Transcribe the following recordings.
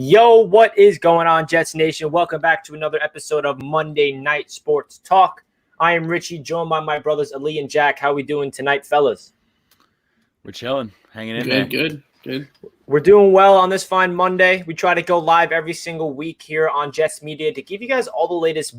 Yo, what is going on, Jets Nation? Welcome back to another episode of Monday Night Sports Talk. I am Richie, joined by my brothers Ali and Jack. How we doing tonight, fellas? We're chilling, hanging in there. Good. We're doing well on this fine Monday. We try to go live every single week here on Jets Media to give you guys all the latest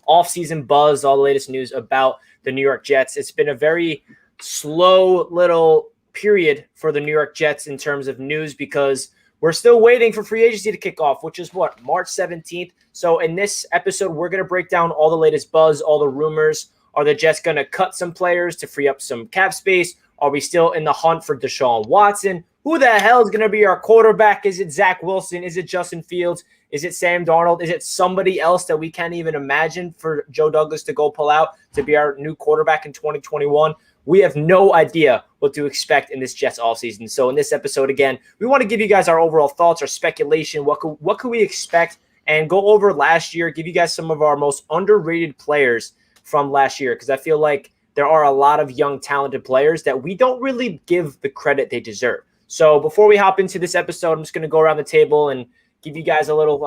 offseason buzz, all the latest news about the New York Jets. It's been a very slow little period for the New York Jets in terms of news because we're still waiting for free agency to kick off, which is what, March 17th. So in this episode, we're going to break down all the latest buzz, all the rumors. Are the Jets going to cut some players to free up some cap space? Are we still in the hunt for Deshaun Watson? Who the hell is going to be our quarterback? Is it Zach Wilson? Is it Justin Fields? Is it Sam Darnold? Is it somebody else that we can't even imagine for Joe Douglas to go pull out to be our new quarterback in 2021? We have no idea what to expect in this Jets offseason. So in this episode, again, we want to give you guys our overall thoughts, our speculation, what could we expect, and go over last year, give you guys some of our most underrated players from last year, because I feel like there are a lot of young, talented players that we don't really give the credit they deserve. So before we hop into this episode, I'm just going to go around the table and give you guys a little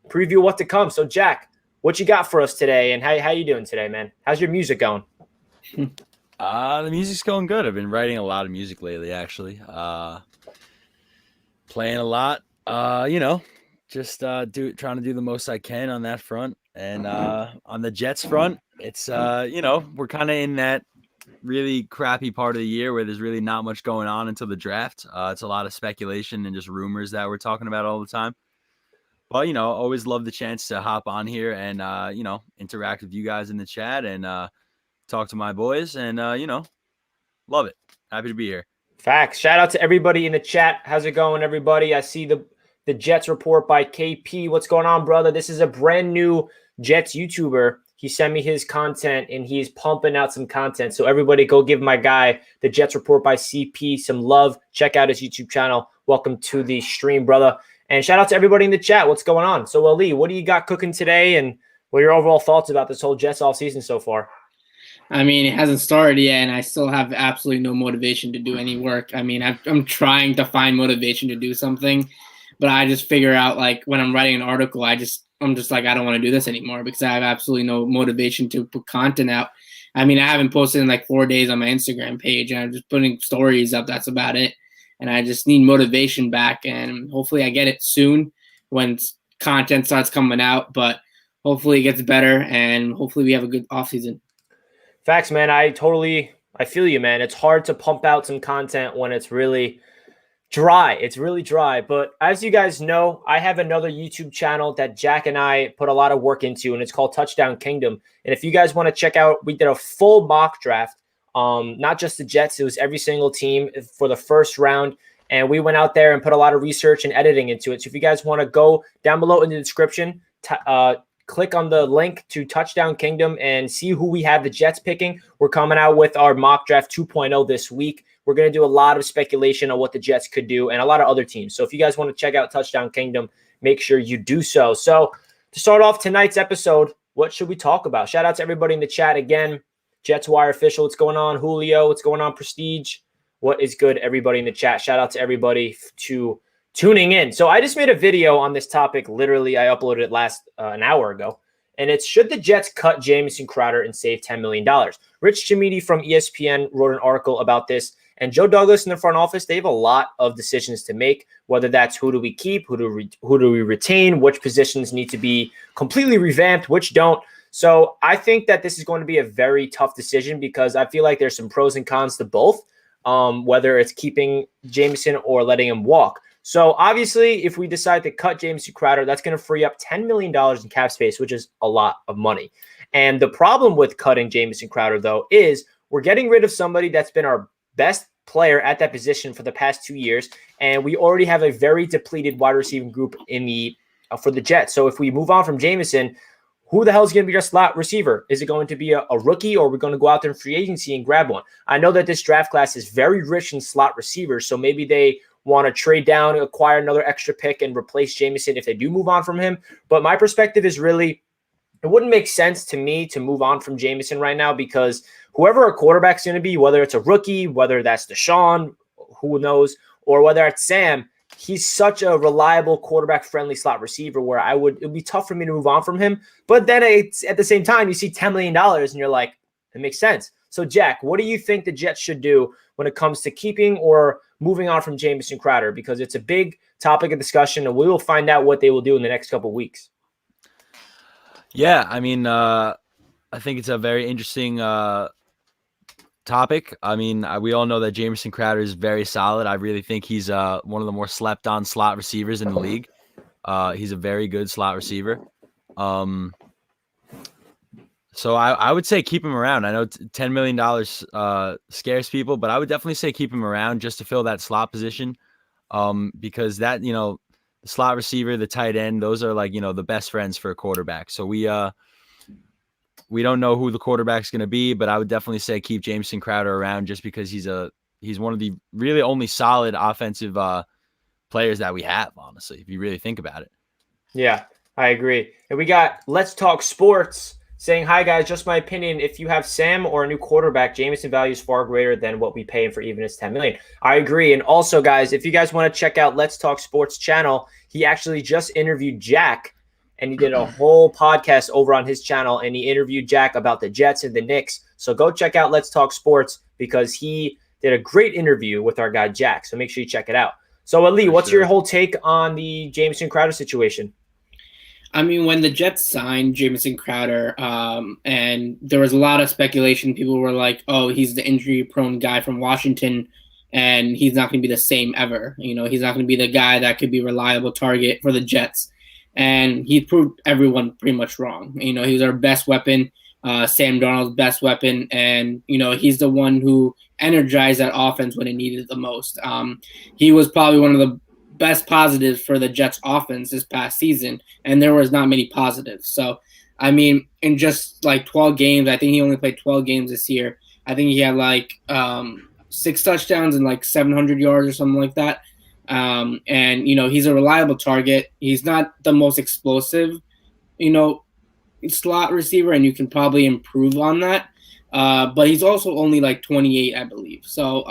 preview of what to come. So, Jack, what you got for us today, and how you doing today, man? How's your music going? The music's going good. I've been writing a lot of music lately, actually. Playing a lot. Just trying to do the most I can on that front. And on the Jets front, it's we're kind of in that really crappy part of the year where there's really not much going on until the draft. It's a lot of speculation and just rumors that we're talking about all the time. But always love the chance to hop on here and interact with you guys in the chat and talk to my boys, and, love it. Happy to be here. Facts. Shout out to everybody in the chat. How's it going, everybody? I see the Jets report by KP. What's going on, brother? This is a brand new Jets YouTuber. He sent me his content, and he's pumping out some content. So everybody go give my guy, the Jets report by CP, some love. Check out his YouTube channel. Welcome to the stream, brother. And shout out to everybody in the chat. What's going on? So, Ali, what do you got cooking today, and what are your overall thoughts about this whole Jets offseason so far? I mean, it hasn't started yet, and I still have absolutely no motivation to do any work. I mean, I'm trying to find motivation to do something, but I just figure out, like, when I'm writing an article, I'm just like, I don't want to do this anymore because I have absolutely no motivation to put content out. I mean, I haven't posted in like 4 days on my Instagram page, and I'm just putting stories up. That's about it. And I just need motivation back, and hopefully I get it soon when content starts coming out, but hopefully it gets better, and hopefully we have a good offseason. Facts, man. I feel you, man. It's hard to pump out some content when it's really dry. It's really dry. But as you guys know, I have another YouTube channel that Jack and I put a lot of work into, and it's called Touchdown Kingdom. And if you guys want to check out, we did a full mock draft, not just the Jets. It was every single team for the first round. And we went out there and put a lot of research and editing into it. So if you guys want to go down below in the description, click on the link to Touchdown Kingdom and see who we have the Jets picking. We're coming out with our mock draft 2.0 this week. We're going to do a lot of speculation on what the Jets could do and a lot of other teams. So if you guys want to check out Touchdown Kingdom, make sure you do so. So to start off tonight's episode, what should we talk about? Shout out to everybody in the chat again. Jets Wire Official, what's going on? Julio, what's going on? Prestige, what is good? Everybody in the chat. Shout out to everybody to tuning in. So I just made a video on this topic. Literally, I uploaded it an hour ago. And it's, should the Jets cut Jamison Crowder and save $10 million? Rich Chimidi from ESPN wrote an article about this. And Joe Douglas in the front office, they have a lot of decisions to make, whether that's who do we keep, who do we retain, which positions need to be completely revamped, which don't. So I think that this is going to be a very tough decision because I feel like there's some pros and cons to both, whether it's keeping Jamison or letting him walk. So obviously, if we decide to cut Jamison Crowder, that's going to free up $10 million in cap space, which is a lot of money. And the problem with cutting Jamison Crowder, though, is we're getting rid of somebody that's been our best player at that position for the past 2 years, and we already have a very depleted wide receiving group in the for the Jets. So if we move on from Jamison, who the hell is going to be our slot receiver? Is it going to be a rookie, or are we going to go out there in free agency and grab one? I know that this draft class is very rich in slot receivers, so maybe they want to trade down, acquire another extra pick, and replace Jamison if they do move on from him. But my perspective is really, it wouldn't make sense to me to move on from Jamison right now because whoever our quarterback's going to be, whether it's a rookie, whether that's Deshaun, who knows, or whether it's Sam, he's such a reliable quarterback-friendly slot receiver where it would be tough for me to move on from him. But then it's at the same time, you see $10 million and you're like, it makes sense. So, Jack, what do you think the Jets should do when it comes to keeping or moving on from Jamison Crowder? Because it's a big topic of discussion, and we will find out what they will do in the next couple of weeks. Yeah, I mean, I think it's a very interesting topic. I mean, we all know that Jamison Crowder is very solid. I really think he's one of the more slept-on slot receivers in the league. He's a very good slot receiver. So I would say keep him around. I know $10 million scares people, but I would definitely say keep him around just to fill that slot position because that, the slot receiver, the tight end, those are like, the best friends for a quarterback. So we don't know who the quarterback's going to be, but I would definitely say keep Jamison Crowder around just because he's one of the really only solid offensive players that we have, honestly, if you really think about it. Yeah, I agree. And we got Let's Talk Sports saying, hi, guys, just my opinion. If you have Sam or a new quarterback, Jamison value is far greater than what we pay him for even his $10 million. I agree. And also, guys, if you guys want to check out Let's Talk Sports channel, he actually just interviewed Jack, and he did a whole podcast over on his channel, and he interviewed Jack about the Jets and the Knicks. So go check out Let's Talk Sports because he did a great interview with our guy Jack. So make sure you check it out. So, Ali, what's your whole take on the Jamison Crowder situation? I mean, when the Jets signed Jamison Crowder, and there was a lot of speculation, people were like, oh, he's the injury-prone guy from Washington, and he's not going to be the same ever. He's not going to be the guy that could be a reliable target for the Jets. And he proved everyone pretty much wrong. He was our best weapon, Sam Darnold's best weapon, and, he's the one who energized that offense when it needed it the most. He was probably one of the best positives for the Jets offense this past season, and there was not many positives. So, I mean, in just like 12 games, I think he only played 12 games this year. I think he had like 6 touchdowns and like 700 yards or something like that. And, he's a reliable target. He's not the most explosive, slot receiver, and you can probably improve on that. But he's also only like 28, I believe. So,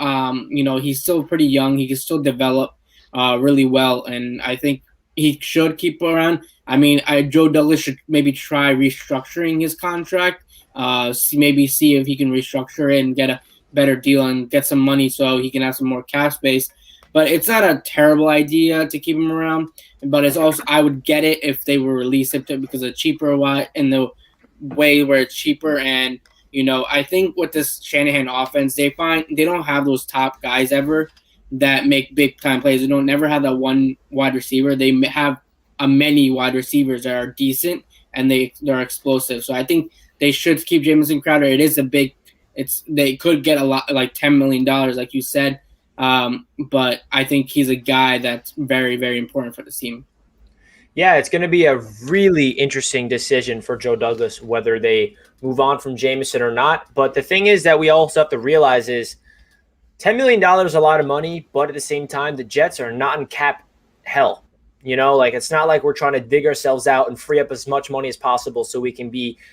he's still pretty young. He can still develop really well, and I think he should keep around. I mean, Joe Douglas should maybe try restructuring his contract, maybe see if he can restructure it and get a better deal and get some money so he can have some more cap space. But it's not a terrible idea to keep him around. But it's also, I would get it if they were released because it's cheaper in the way where it's cheaper. And, I think with this Shanahan offense, they don't have those top guys ever that make big time plays. They don't never have that one wide receiver. They have many wide receivers that are decent and they're explosive. So I think they should keep Jamison Crowder. They could get a lot, like $10 million, like you said. But I think he's a guy that's very, very important for the team. Yeah, it's going to be a really interesting decision for Joe Douglas, whether they move on from Jamison or not. But the thing is that we also have to realize is $10 million is a lot of money, but at the same time, the Jets are not in cap hell. It's not like we're trying to dig ourselves out and free up as much money as possible so we can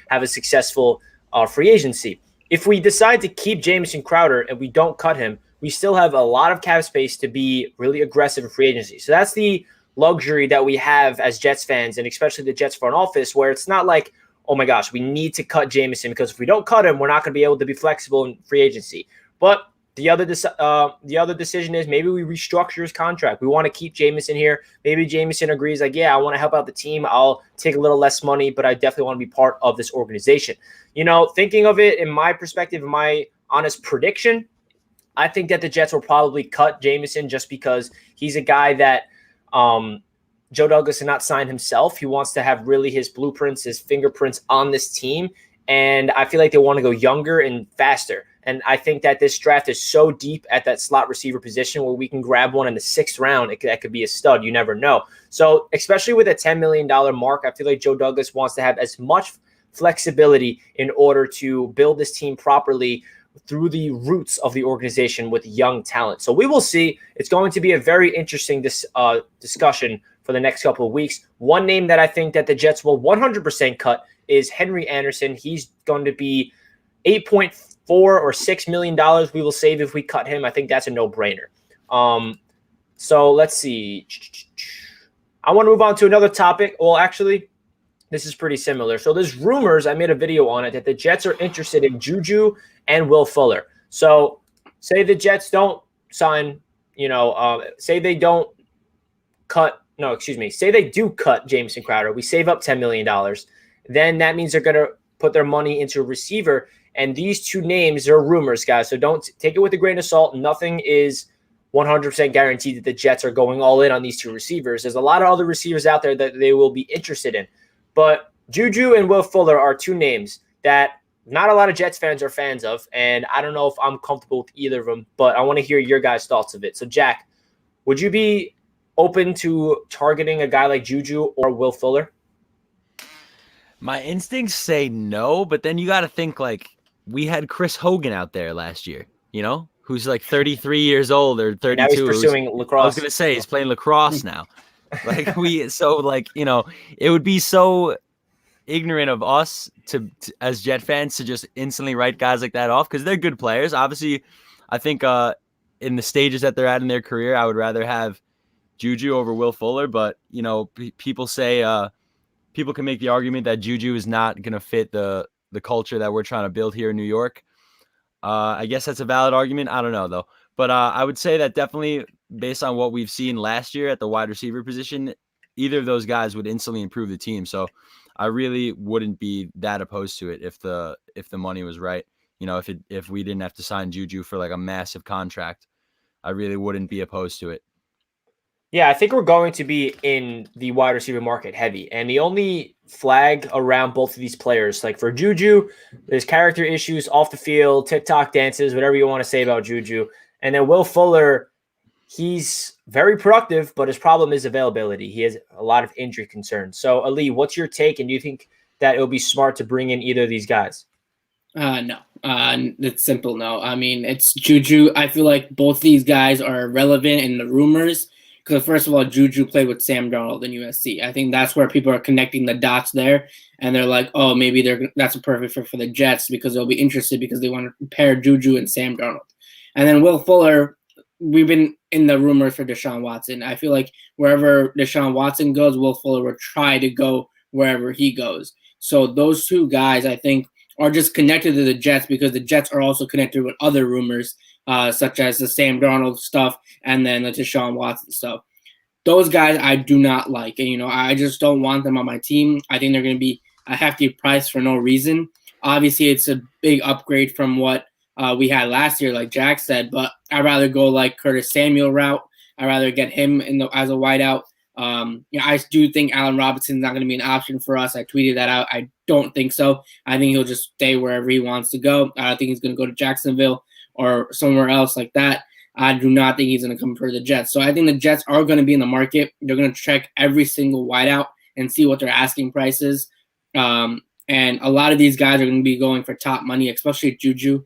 have a successful free agency. If we decide to keep Jamison Crowder and we don't cut him, we still have a lot of cap space to be really aggressive in free agency. So that's the luxury that we have as Jets fans, and especially the Jets front office, where it's not like, oh my gosh, we need to cut Jamison because if we don't cut him, we're not going to be able to be flexible in free agency. But The other decision is maybe we restructure his contract. We want to keep Jamison here. Maybe Jamison agrees, like, yeah, I want to help out the team. I'll take a little less money, but I definitely want to be part of this organization. Thinking of it in my perspective, my honest prediction, I think that the Jets will probably cut Jamison just because he's a guy that Joe Douglas has not signed himself. He wants to have really his blueprints, his fingerprints on this team. And I feel like they want to go younger and faster. And I think that this draft is so deep at that slot receiver position where we can grab one in the 6th round. That could be a stud. You never know. So especially with a $10 million mark, I feel like Joe Douglas wants to have as much flexibility in order to build this team properly through the roots of the organization with young talent. So we will see. It's going to be a very interesting discussion for the next couple of weeks. One name that I think that the Jets will 100% cut is Henry Anderson. He's going to be $8.4 or $6 million we will save if we cut him. I think that's a no-brainer. So let's see. I want to move on to another topic. Well, actually, this is pretty similar. So there's rumors, I made a video on it, that the Jets are interested in Juju and Will Fuller. So say the Jets don't sign, say they don't cut, say they do cut Jamison Crowder. We save up $10 million. Then that means they're going to put their money into a receiver. And these two names are rumors, guys. So don't take it with a grain of salt. Nothing is 100% guaranteed that the Jets are going all in on these two receivers. There's a lot of other receivers out there that they will be interested in. But Juju and Will Fuller are two names that not a lot of Jets fans are fans of. And I don't know if I'm comfortable with either of them, but I want to hear your guys' thoughts of it. So, Jack, would you be open to targeting a guy like Juju or Will Fuller? My instincts say no, but then you got to think, like, we had Chris Hogan out there last year, who's like 33 years old or 32. Now he's pursuing lacrosse. I was going to say he's playing lacrosse now. It would be so ignorant of us to as Jet fans to just instantly write guys like that off, because they're good players. Obviously, I think in the stages that they're at in their career, I would rather have Juju over Will Fuller. But, people say people can make the argument that Juju is not going to fit the culture that we're trying to build here in New York. I guess that's a valid argument. I don't know, though. But I would say that definitely, based on what we've seen last year at the wide receiver position, either of those guys would instantly improve the team. So I really wouldn't be that opposed to it if the money was right. If we didn't have to sign Juju for like a massive contract, I really wouldn't be opposed to it. Yeah, I think we're going to be in the wide receiver market heavy. And the only flag around both of these players, like for Juju, there's character issues off the field, TikTok dances, whatever you want to say about Juju. And then Will Fuller, he's very productive, but his problem is availability. He has a lot of injury concerns. So, Ali, what's your take? And do you think that it would be smart to bring in either of these guys? No. It's simple no. I mean, it's Juju. I feel like both these guys are relevant in the rumors. Because first of all, Juju played with Sam Darnold in USC. I think that's where people are connecting the dots there, and they're like, "Oh, maybe that's a perfect fit for the Jets because they'll be interested because they want to pair Juju and Sam Darnold." And then Will Fuller, we've been in the rumors for Deshaun Watson. I feel like wherever Deshaun Watson goes, Will Fuller will try to go wherever he goes. So those two guys, I think, are just connected to the Jets because the Jets are also connected with other rumors, such as the Sam Darnold stuff and then the Deshaun Watson stuff. Those guys I do not like. And, I just don't want them on my team. I think they're going to be a hefty price for no reason. Obviously, it's a big upgrade from what we had last year, like Jack said, but I'd rather go like Curtis Samuel route. I'd rather get him as a wideout. I do think Allen Robinson's not going to be an option for us. I tweeted that out. I don't think so. I think he'll just stay wherever he wants to go. I don't think he's going to go to Jacksonville or somewhere else like that. I do not think he's going to come for the Jets. So I think the Jets are going to be in the market. They're going to check every single wideout and see what their asking price is. And a lot of these guys are going to be going for top money, especially Juju,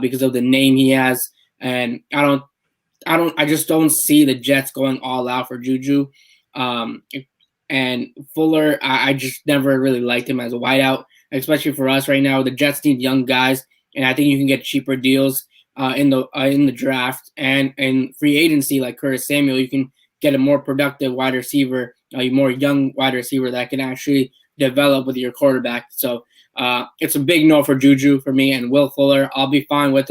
because of the name he has. And I just don't see the Jets going all out for Juju. And Fuller, I just never really liked him as a wideout, especially for us right now. The Jets need young guys, and I think you can get cheaper deals in the draft and in free agency, like Curtis Samuel. You can get a more productive wide receiver, a more young wide receiver that can actually develop with your quarterback. So it's a big no for Juju for me. And Will Fuller, I'll be fine with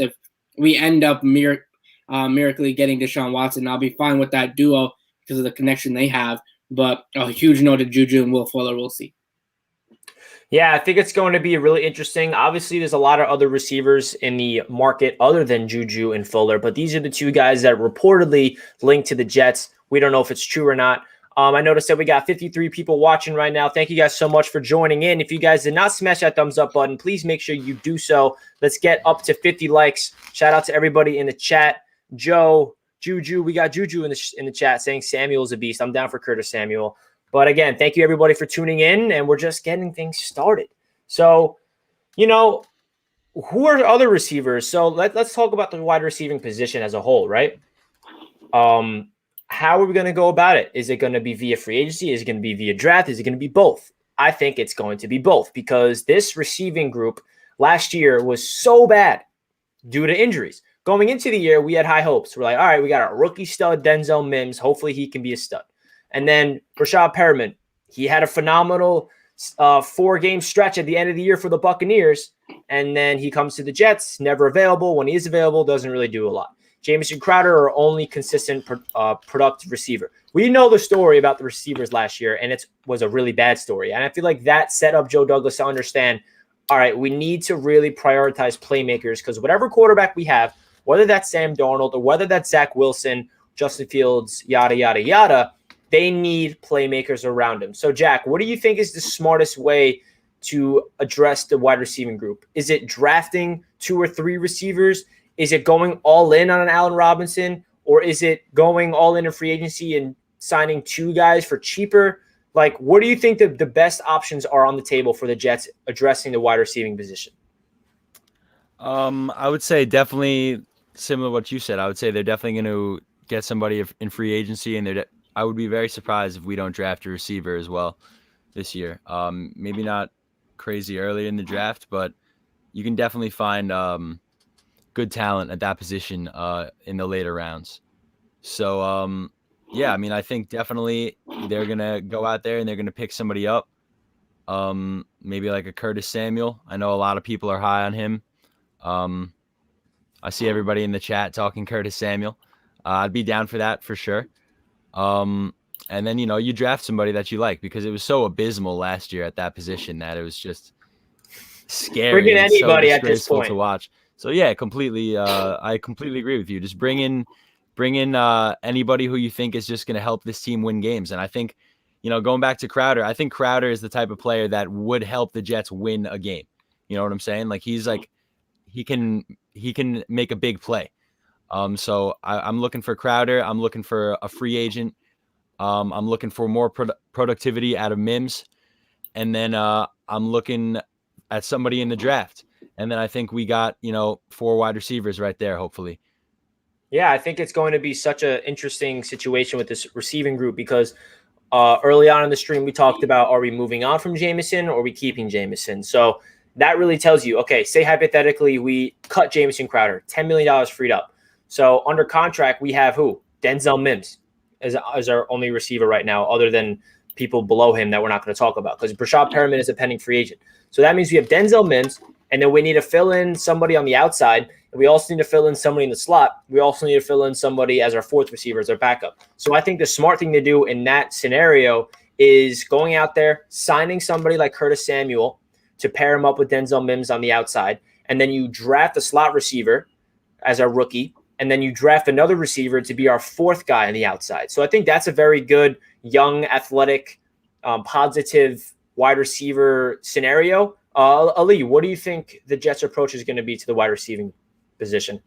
we end up miraculously getting Deshaun Watson, I'll be fine with that duo because of the connection they have. But a huge no to Juju and Will Fuller. We'll see. Yeah, I think it's going to be really interesting. Obviously, there's a lot of other receivers in the market other than Juju and Fuller, but these are the two guys that reportedly linked to the Jets. We don't know if it's true or not. I noticed that we got 53 people watching right now. Thank you guys so much for joining in. If you guys did not smash that thumbs up button, please make sure you do so. Let's get up to 50 likes. Shout out to everybody in the chat. Joe, Juju, we got Juju in the chat saying Samuel's a beast. I'm down for Curtis Samuel. But again, thank you everybody for tuning in, and we're just getting things started. So, who are other receivers? So let's talk about the wide receiving position as a whole, right? How are we going to go about it? Is it going to be via free agency? Is it going to be via draft? Is it going to be both? I think it's going to be both because this receiving group last year was so bad due to injuries. Going into the year, we had high hopes. We're like, all right, we got our rookie stud, Denzel Mims. Hopefully he can be a stud. And then Rashad Perriman, he had a phenomenal 4-game stretch at the end of the year for the Buccaneers. And then he comes to the Jets, never available. When he is available, doesn't really do a lot. Jamison Crowder, our only consistent productive receiver. We know the story about the receivers last year, and it was a really bad story. And I feel like that set up Joe Douglas to understand, all right, we need to really prioritize playmakers because whatever quarterback we have, whether that's Sam Darnold or whether that's Zach Wilson, Justin Fields, yada, yada, yada, they need playmakers around him. So, Jack, what do you think is the smartest way to address the wide receiving group? Is it drafting 2 or 3 receivers? Is it going all in on an Allen Robinson? Or is it going all in free agency and signing 2 guys for cheaper? Like, what do you think the best options are on the table for the Jets addressing the wide receiving position? I would say definitely similar to what you said. I would say they're definitely going to get somebody in free agency, and I would be very surprised if we don't draft a receiver as well this year. Maybe not crazy early in the draft, but you can definitely find good talent at that position in the later rounds. So, yeah, I mean, I think definitely they're going to go out there and they're going to pick somebody up. Maybe like a Curtis Samuel. I know a lot of people are high on him. I see everybody in the chat talking Curtis Samuel. I'd be down for that for sure. And then, you draft somebody that you like because it was so abysmal last year at that position that it was just scary. Bring in anybody so at this point to watch. So yeah, I completely agree with you. Just bring in anybody who you think is just going to help this team win games. And I think, going back to Crowder, I think Crowder is the type of player that would help the Jets win a game. You know what I'm saying? Like he can make a big play. So I'm looking for Crowder. I'm looking for a free agent. I'm looking for more productivity out of Mims. And then I'm looking at somebody in the draft. And then I think we got, 4 wide receivers right there, hopefully. Yeah, I think it's going to be such an interesting situation with this receiving group because early on in the stream, we talked about, are we moving on from Jamison or are we keeping Jamison? So that really tells you, okay, say hypothetically we cut Jamison Crowder, $10 million freed up. So under contract, we have who? Denzel Mims as our only receiver right now, other than people below him that we're not going to talk about because Rashad Perriman is a pending free agent. So that means we have Denzel Mims, and then we need to fill in somebody on the outside. And we also need to fill in somebody in the slot. We also need to fill in somebody as our 4th receiver, as our backup. So I think the smart thing to do in that scenario is going out there, signing somebody like Curtis Samuel to pair him up with Denzel Mims on the outside. And then you draft a slot receiver as our rookie. And then you draft another receiver to be our 4th guy on the outside. So I think that's a very good, young, athletic, positive wide receiver scenario. Ali, what do you think the Jets' approach is going to be to the wide receiving position?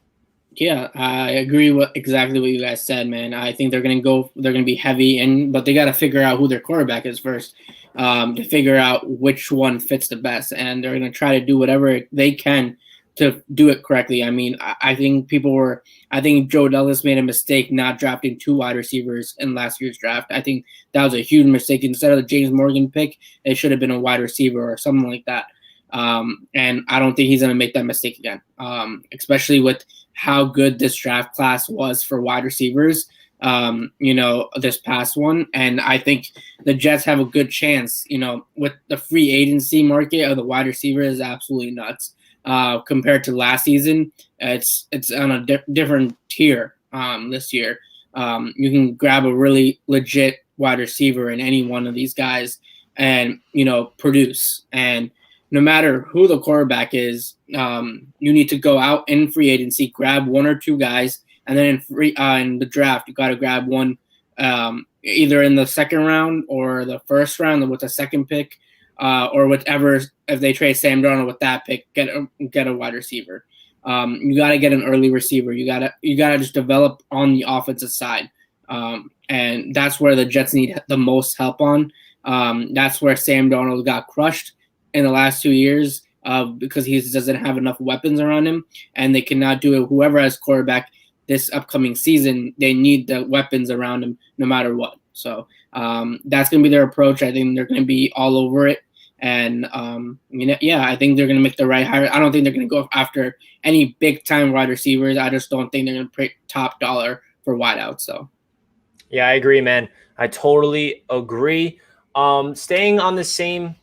Yeah, I agree with exactly what you guys said, man. I think they're going to be heavy but they got to figure out who their quarterback is first to figure out which one fits the best. And they're going to try to do whatever they can to do it correctly. I mean, I think Joe Douglas made a mistake not drafting 2 wide receivers in last year's draft. I think that was a huge mistake. Instead of the James Morgan pick, it should have been a wide receiver or something like that. And I don't think he's going to make that mistake again, especially with how good this draft class was for wide receivers, this past one. And I think the Jets have a good chance, with the free agency market of the wide receiver is absolutely nuts. compared to last season. It's on a different tier this year. You can grab a really legit wide receiver in any one of these guys and, produce. And no matter who the quarterback is, you need to go out in free agency, grab one or two guys, and then in the draft, you got to grab one either in the second round or the first round with the second pick, or whatever. If they trade Sam Darnold with that pick, get a wide receiver. You got to get an early receiver. You gotta just develop on the offensive side, and that's where the Jets need the most help on. That's where Sam Darnold got crushed in the last 2 years because he doesn't have enough weapons around him, and they cannot do it. Whoever has quarterback this upcoming season, they need the weapons around him no matter what. So that's going to be their approach. I think they're going to be all over it. And, I think they're going to make the right hire. I don't think they're going to go after any big-time wide receivers. I just don't think they're going to pay top dollar for wideouts. So, yeah, I agree, man. I totally agree. Staying on the same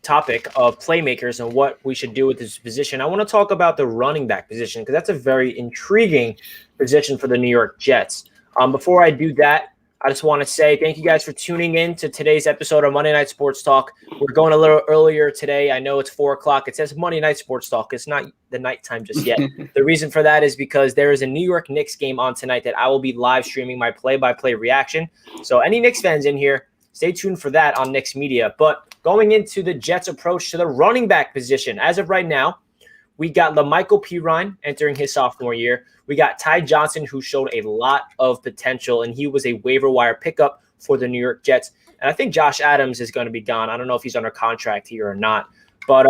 topic of playmakers and what we should do with this position, I want to talk about the running back position because that's a very intriguing position for the New York Jets. Before I do that, I just want to say thank you guys for tuning in to today's episode of Monday Night Sports Talk. We're going a little earlier today. I know it's 4 o'clock. It says Monday Night Sports Talk. It's not the nighttime just yet. The reason for that is because there is a New York Knicks game on tonight that I will be live streaming my play-by-play reaction. So any Knicks fans in here, stay tuned for that on Knicks Media. But going into the Jets' approach to the running back position, as of right now, we got LaMichael Pirine entering his sophomore year. We got Ty Johnson, who showed a lot of potential, and he was a waiver wire pickup for the New York Jets. And I think Josh Adams is going to be gone. I don't know if he's under contract here or not. But,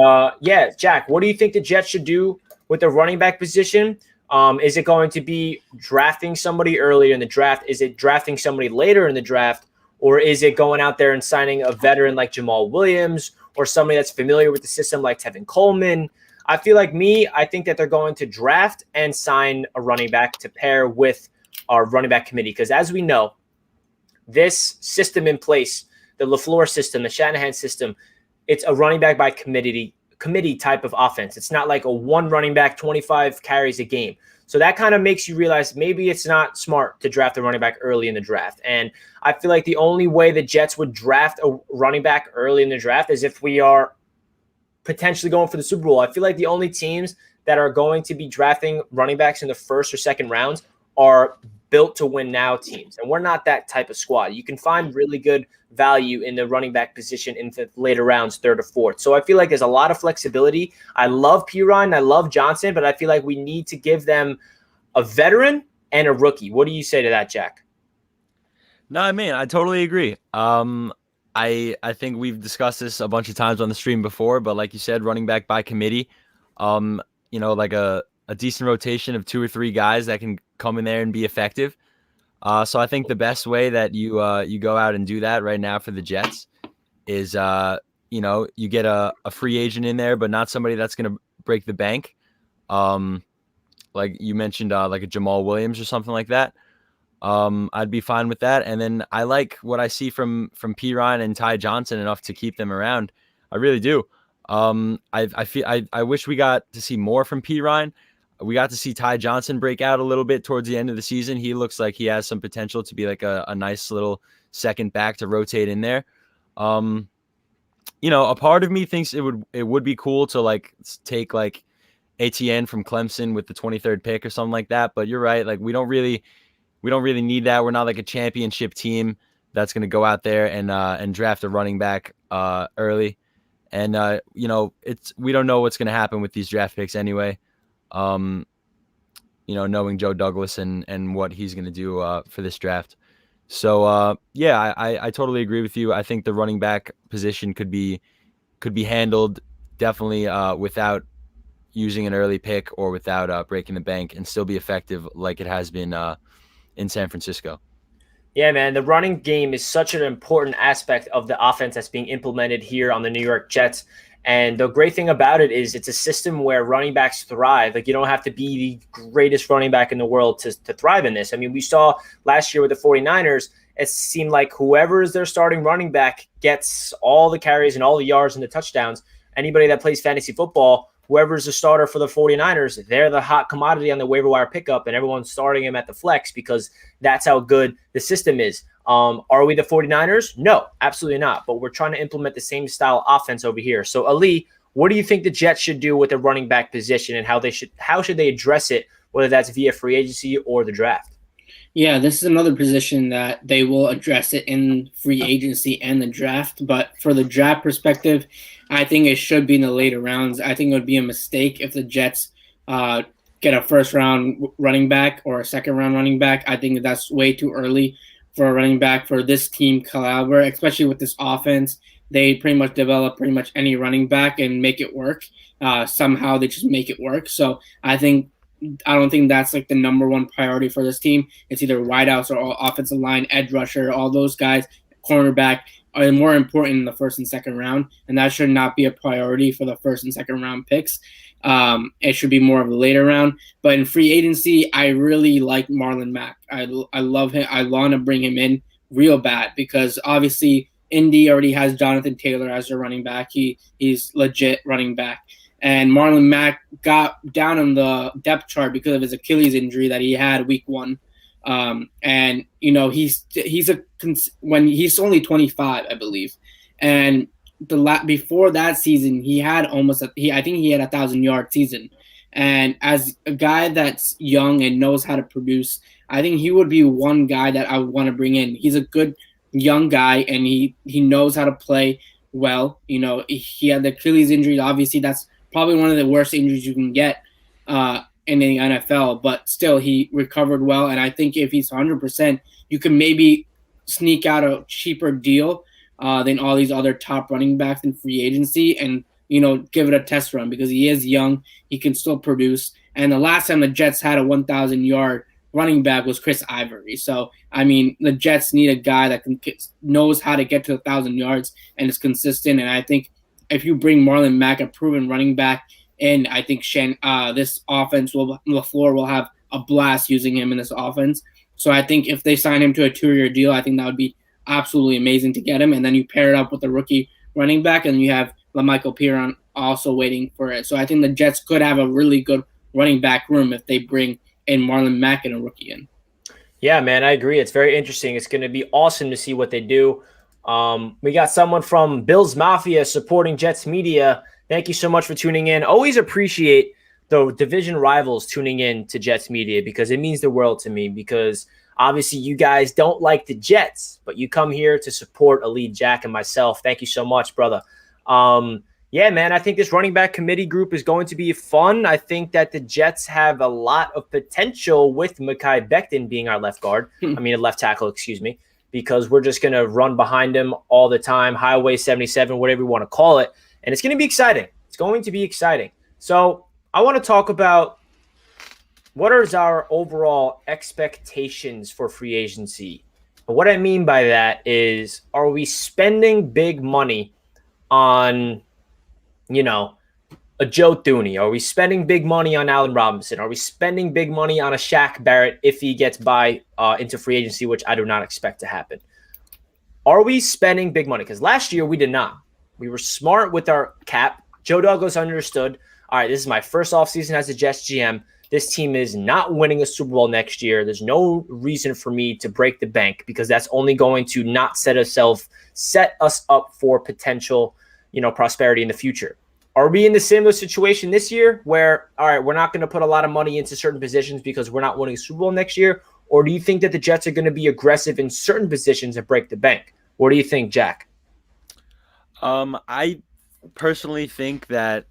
Jack, what do you think the Jets should do with the running back position? Is it going to be drafting somebody earlier in the draft? Is it drafting somebody later in the draft? Or is it going out there and signing a veteran like Jamal Williams or somebody that's familiar with the system like Tevin Coleman? I think that they're going to draft and sign a running back to pair with our running back committee. Because as we know, this system in place, the LaFleur system, the Shanahan system, it's a running back by committee type of offense. It's not like a one running back, 25 carries a game. So that kind of makes you realize maybe it's not smart to draft a running back early in the draft. And I feel like the only way the Jets would draft a running back early in the draft is if we are potentially going for the Super Bowl. I feel like the only teams that are going to be drafting running backs in the first or second rounds are built to win now teams. And we're not that type of squad. You can find really good value in the running back position in the later rounds, third or fourth. So I feel like there's a lot of flexibility. I love Pirine. I love Johnson, but I feel like we need to give them a veteran and a rookie. What do you say to that, Jack? No, I mean, I totally agree. I think we've discussed this a bunch of times on the stream before, but like you said, running back by committee, like a decent rotation of 2 or 3 guys that can come in there and be effective. So I think the best way that you go out and do that right now for the Jets is, you get a free agent in there, but not somebody that's going to break the bank. Like you mentioned, like a Jamal Williams or something like that. I'd be fine with that. And then I like what I see from Pirine and Ty Johnson enough to keep them around. I really do. I wish we got to see more from Pirine. We got to see Ty Johnson break out a little bit towards the end of the season. He looks like he has some potential to be like a nice little second back to rotate in there. A part of me thinks it would be cool to like take like ATN from Clemson with the 23rd pick or something like that. But you're right. Like we don't really need that. We're not like a championship team that's going to go out there and draft a running back early. And we don't know what's going to happen with these draft picks anyway. Knowing Joe Douglas and what he's going to do for this draft. So I totally agree with you. I think the running back position could be handled definitely without using an early pick or without breaking the bank and still be effective like it has been in San Francisco. Yeah, man, the running game is such an important aspect of the offense that's being implemented here on the New York Jets. And the great thing about it is it's a system where running backs thrive. Like you don't have to be the greatest running back in the world to thrive in this. I mean, we saw last year with the 49ers, it seemed like whoever is their starting running back gets all the carries and all the yards and the touchdowns. Anybody that plays fantasy football whoever's the starter for the 49ers, they're the hot commodity on the waiver wire pickup, and everyone's starting him at the flex because that's how good the system is. Are we the 49ers? No, absolutely not. But we're trying to implement the same style offense over here. So, Ali, what do you think the Jets should do with the running back position, and how should they address it, whether that's via free agency or the draft? Yeah, this is another position that they will address it in free agency and the draft. But for the draft perspective, I think it should be in the later rounds. I think it would be a mistake if the Jets get a first-round running back or a second-round running back. I think that's way too early for a running back for this team caliber, especially with this offense. They pretty much develop pretty much any running back and make it work. Somehow they just make it work. So I don't think that's like the number one priority for this team. It's either wideouts or offensive line, edge rusher, all those guys, cornerback are more important in the first and second round, and that should not be a priority for the first and second round picks. It should be more of a later round. But in free agency, I really like Marlon Mack. I love him. I want to bring him in real bad because obviously Indy already has Jonathan Taylor as their running back. He's legit running back. And Marlon Mack got down on the depth chart because of his Achilles injury that he had week 1. And you know he's only 25, I believe. And before that season, he had I think he had 1,000-yard season. And as a guy that's young and knows how to produce, I think he would be one guy that I would want to bring in. He's a good young guy, and he knows how to play well. You know, he had the Achilles injury. Obviously, that's probably one of the worst injuries you can get in the NFL, but still he recovered well. And I think if he's 100%, you can maybe sneak out a cheaper deal than all these other top running backs in free agency and, you know, give it a test run because he is young. He can still produce. And the last time the Jets had a 1,000-yard running back was Chris Ivory. So, I mean, the Jets need a guy that knows how to get to 1,000 yards and is consistent. And I think if you bring Marlon Mack, a proven running back, in, I think this offense LaFleur will have a blast using him in this offense. So I think if they sign him to a 2-year deal, I think that would be absolutely amazing to get him. And then you pair it up with a rookie running back, and you have LaMichael Piron also waiting for it. So I think the Jets could have a really good running back room if they bring in Marlon Mack and a rookie in. Yeah, man, I agree. It's very interesting. It's going to be awesome to see what they do. We got someone from Bills Mafia supporting Jets Media. Thank you so much for tuning in. Always appreciate the division rivals tuning in to Jets Media because it means the world to me because obviously you guys don't like the Jets, but you come here to support Ali, Jack, and myself. Thank you so much, brother. Yeah, man, I think this running back committee group is going to be fun. I think that the Jets have a lot of potential with Mekhi Becton being our left tackle, excuse me. Because we're just going to run behind him all the time, Highway 77, whatever you want to call it. And it's going to be exciting. It's going to be exciting. So I want to talk about what are our overall expectations for free agency. And what I mean by that is, are we spending big money on, you know, a Joe Thuney? Are we spending big money on Allen Robinson? Are we spending big money on a Shaq Barrett if he gets by into free agency, which I do not expect to happen? Are we spending big money? Because last year we did not. We were smart with our cap. Joe Douglas understood, all right, this is my first offseason as a Jets GM. This team is not winning a Super Bowl next year. There's no reason for me to break the bank because that's only going to not set us up for potential, you know, prosperity in the future. Are we in the similar situation this year where, all right, we're not going to put a lot of money into certain positions because we're not winning a Super Bowl next year? Or do you think that the Jets are going to be aggressive in certain positions and break the bank? What do you think, Jack? I personally think that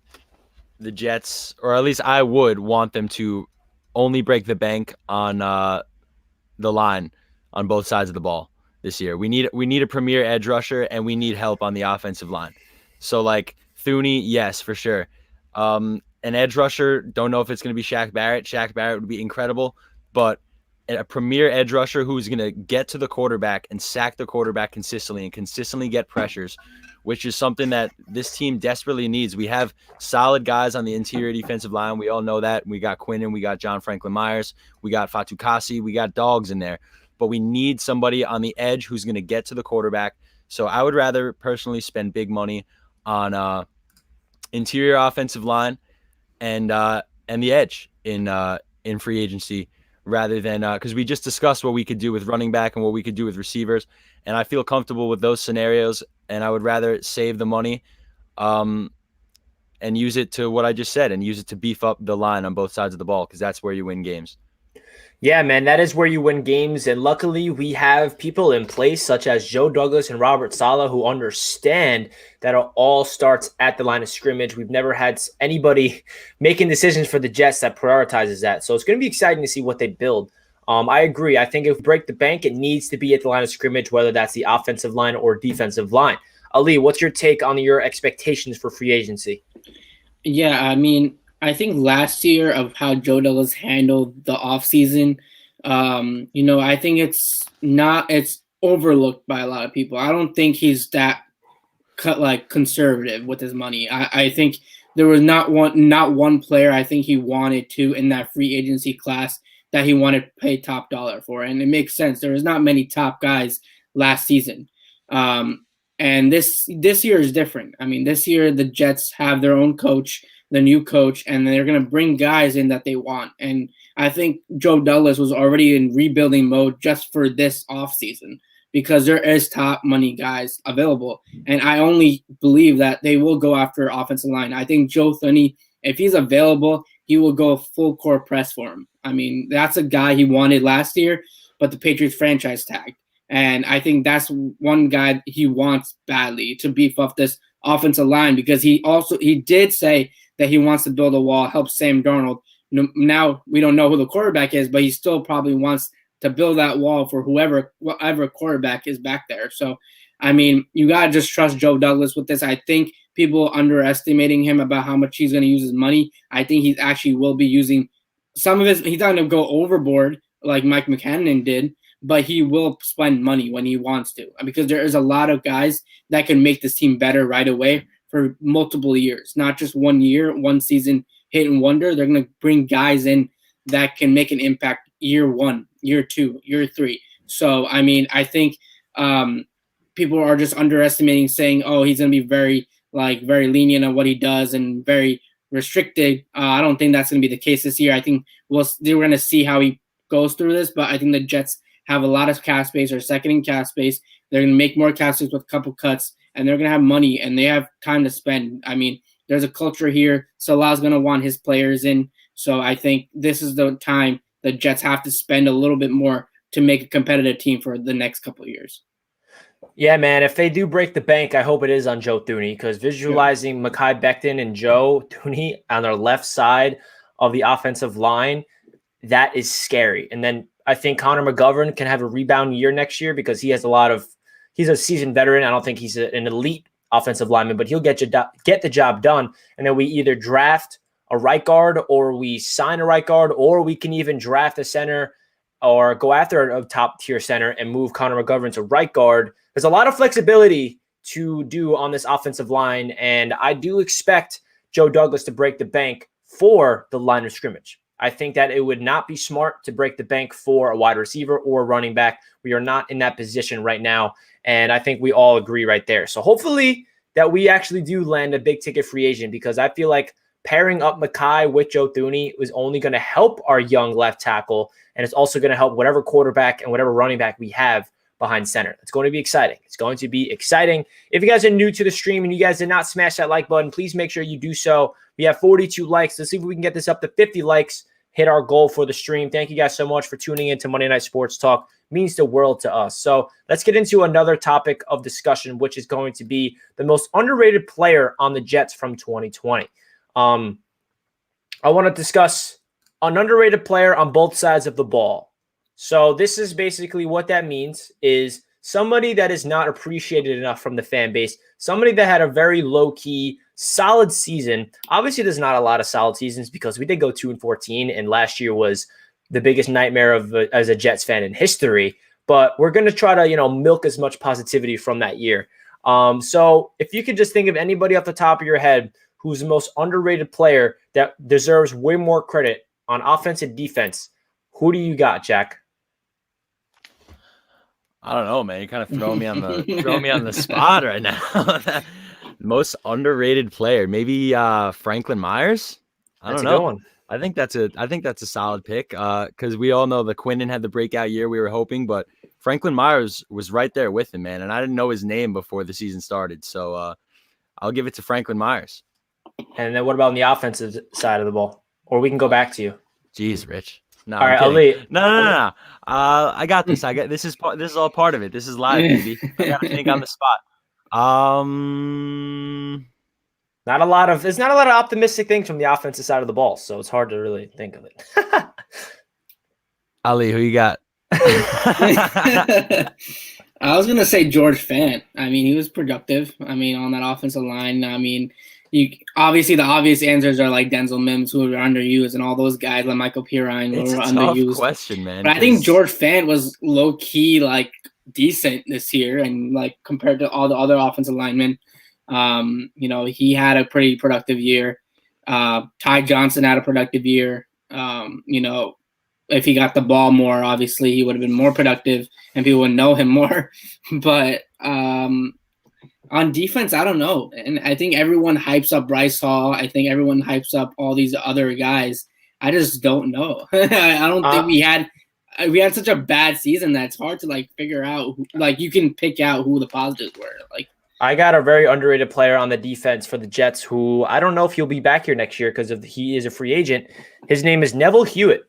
the Jets, or at least I would want them to only break the bank on the line on both sides of the ball this year. We need a premier edge rusher, and we need help on the offensive line. So, like, Thuney, yes, for sure. An edge rusher, don't know if it's going to be Shaq Barrett. Shaq Barrett would be incredible, but a premier edge rusher who's going to get to the quarterback and sack the quarterback consistently and consistently get pressures, which is something that this team desperately needs. We have solid guys on the interior defensive line. We all know that. We got Quinnen, we got John Franklin Myers, we got Fatou Kassi, we got dogs in there. But we need somebody on the edge who's going to get to the quarterback. So I would rather personally spend big money on interior offensive line. and the edge in free agency, rather than because we just discussed what we could do with running back and what we could do with receivers, and I feel comfortable with those scenarios, and I would rather save the money and use it to what I just said, and use it to beef up the line on both sides of the ball, because that's where you win games. Yeah, man, that is where you win games. And luckily, we have people in place such as Joe Douglas and Robert Saleh who understand that it all starts at the line of scrimmage. We've never had anybody making decisions for the Jets that prioritizes that. So it's going to be exciting to see what they build. I agree. I think if we break the bank, it needs to be at the line of scrimmage, whether that's the offensive line or defensive line. Ali, what's your take on your expectations for free agency? Yeah, I mean, I think last year of how Joe Douglas handled the offseason, I think it's overlooked by a lot of people. I don't think he's that conservative with his money. I think there was not one player I think he wanted to in that free agency class that he wanted to pay top dollar for. And it makes sense. There was not many top guys last season. And this year is different. I mean, this year the Jets have their own coach, the new coach, and they're going to bring guys in that they want. And I think Joe Douglas was already in rebuilding mode just for this offseason because there is top money guys available. And I only believe that they will go after offensive line. I think Joe Thuney, if he's available, he will go full court press for him. I mean, that's a guy he wanted last year, but the Patriots franchise tagged. And I think that's one guy he wants badly to beef up this offensive line because he did say that he wants to build a wall, help Sam Darnold. Now we don't know who the quarterback is, but he still probably wants to build that wall for whatever quarterback is back there. So, I mean, you got to just trust Joe Douglas with this. I think people underestimating him about how much he's going to use his money. I think he actually will be using some of his – he's not going to go overboard like Mike McCannon did, but he will spend money when he wants to because there is a lot of guys that can make this team better right away for multiple years, not just 1 year, one season hit and wonder. They're going to bring guys in that can make an impact year 1, year 2, year 3. So, I mean, I think people are just underestimating saying, oh, he's going to be very lenient on what he does and very restricted. I don't think that's going to be the case this year. I think we're going to see how he goes through this, but I think the Jets have a lot of cap space or second in cap space. They're going to make more cap space with a couple cuts, and they're going to have money, and they have time to spend. I mean, there's a culture here. Salah's going to want his players in. So I think this is the time the Jets have to spend a little bit more to make a competitive team for the next couple of years. Yeah, man, if they do break the bank, I hope it is on Joe Thuney because visualizing Mekhi Becton and Joe Thuney on their left side of the offensive line, that is scary. And then I think Connor McGovern can have a rebound year next year because he has he's a seasoned veteran. I don't think he's an elite offensive lineman, but he'll get the job done. And then we either draft a right guard or we sign a right guard, or we can even draft a center or go after a top tier center and move Connor McGovern to right guard. There's a lot of flexibility to do on this offensive line. And I do expect Joe Douglas to break the bank for the line of scrimmage. I think that it would not be smart to break the bank for a wide receiver or a running back. We are not in that position right now. And I think we all agree right there. So hopefully that we actually do land a big ticket free agent because I feel like pairing up Mekhi with Joe Thuney is only going to help our young left tackle. And it's also going to help whatever quarterback and whatever running back we have behind center. It's going to be exciting. It's going to be exciting. If you guys are new to the stream and you guys did not smash that like button, please make sure you do so. We have 42 likes. Let's see if we can get this up to 50 likes. Hit our goal for the stream. Thank you guys so much for tuning in to Monday Night Sports Talk. It means the world to us. So let's get into another topic of discussion, which is going to be the most underrated player on the Jets from 2020. I want to discuss an underrated player on both sides of the ball. So this is basically what that means is somebody that is not appreciated enough from the fan base, somebody that had a very low-key, solid season. Obviously, there's not a lot of solid seasons because we did go 2-14, and last year was the biggest nightmare as a Jets fan in history. But we're going to try to, milk as much positivity from that year. So if you could just think of anybody off the top of your head who's the most underrated player that deserves way more credit on offense and defense, who do you got, Jack? I don't know, man. You're kind of throwing me on the spot right now. Most underrated player, maybe Franklin Myers. I That's don't a good know. one. I think that's a solid pick because we all know that Quinnen had the breakout year we were hoping, but Franklin Myers was right there with him, man. And I didn't know his name before the season started. So I'll give it to Franklin Myers. And then what about on the offensive side of the ball? Or we can go back to you. Jeez, Rich. No, All I'm right, kidding. Ali. No. I got this. This is all part of it. This is live, baby. I gotta think on the spot. There's not a lot of optimistic things from the offensive side of the ball, so it's hard to really think of it. Ali, who you got? I was gonna say George Fant. I mean, he was productive. I mean, on that offensive line. I mean, obviously the obvious answers are like Denzel Mims, who were underused, and all those guys like Michael Pirine who were underused. Tough question, man. But I think George Fant was low key like decent this year, and like compared to all the other offensive linemen, he had a pretty productive year. Ty Johnson had a productive year. If he got the ball more, obviously he would have been more productive and people would know him more. But on defense, I don't know. And I think everyone hypes up Bryce Hall. I think everyone hypes up all these other guys. I just don't know. I don't think we had such a bad season that it's hard to like figure out you can pick out who the positives were. Like, I got a very underrated player on the defense for the Jets who I don't know if he'll be back here next year because he is a free agent. His name is Neville Hewitt.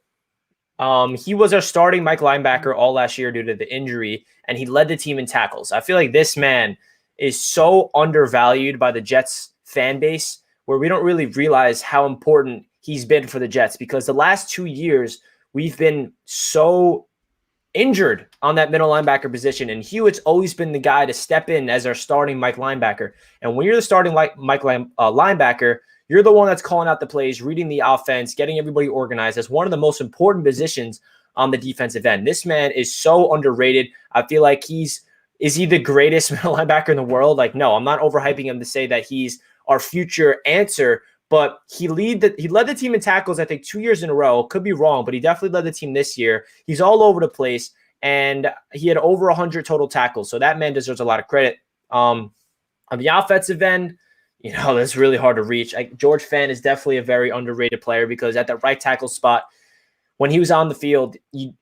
He was our starting Mike linebacker all last year due to the injury, and he led the team in tackles. I feel like this man is so undervalued by the Jets fan base where we don't really realize how important he's been for the Jets because the last 2 years we've been so injured on that middle linebacker position, and Hewitt's always been the guy to step in as our starting Mike linebacker. And when you're the starting linebacker, you're the one that's calling out the plays, reading the offense, getting everybody organized. That's one of the most important positions on the defensive end. This man is so underrated. I feel like is he the greatest middle linebacker in the world? Like, no, I'm not overhyping him to say that he's our future answer, but he led the team in tackles, I think, 2 years in a row. Could be wrong, but he definitely led the team this year. He's all over the place, and he had over 100 total tackles. So that man deserves a lot of credit. On the offensive end, that's really hard to reach. George Fant is definitely a very underrated player because at the right tackle spot, when he was on the field, we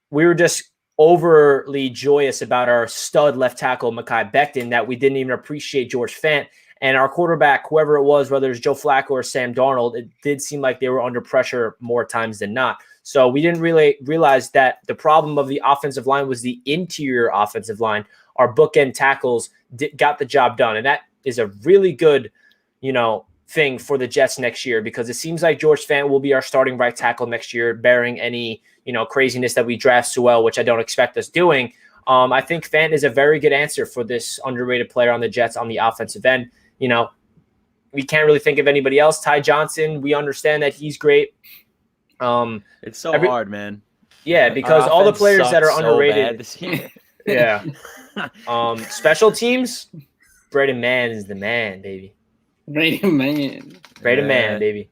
were just overly joyous about our stud left tackle, Mekhi Becton, that we didn't even appreciate George Fant. And our quarterback, whoever it was, whether it's Joe Flacco or Sam Darnold, it did seem like they were under pressure more times than not. So we didn't really realize that the problem of the offensive line was the interior offensive line. Our bookend tackles got the job done. And that is a really good, thing for the Jets next year because it seems like George Fant will be our starting right tackle next year, bearing any, craziness that we draft Sewell, which I don't expect us doing. I think Fant is a very good answer for this underrated player on the Jets on the offensive end. We can't really think of anybody else. Ty Johnson, we understand that he's great. It's so hard, man. Yeah, because all the players that are underrated this year. Yeah. Special teams, Braden Mann is the man, baby. Braden Mann, baby.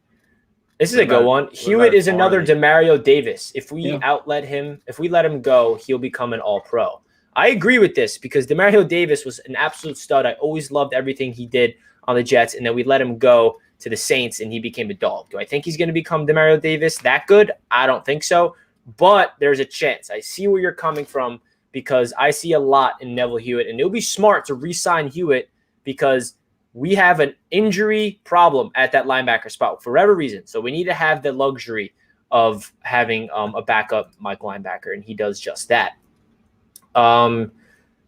This is a good one. Hewitt is another Demario Davis. If we let him go, he'll become an all-pro. I agree with this because Demario Davis was an absolute stud. I always loved everything he did on the Jets, and then we let him go to the Saints, and he became a dog. Do I think he's going to become Demario Davis that good? I don't think so, but there's a chance. I see where you're coming from because I see a lot in Neville Hewitt, and it'll be smart to re-sign Hewitt because we have an injury problem at that linebacker spot for whatever reason. So we need to have the luxury of having a backup Mike linebacker, and he does just that.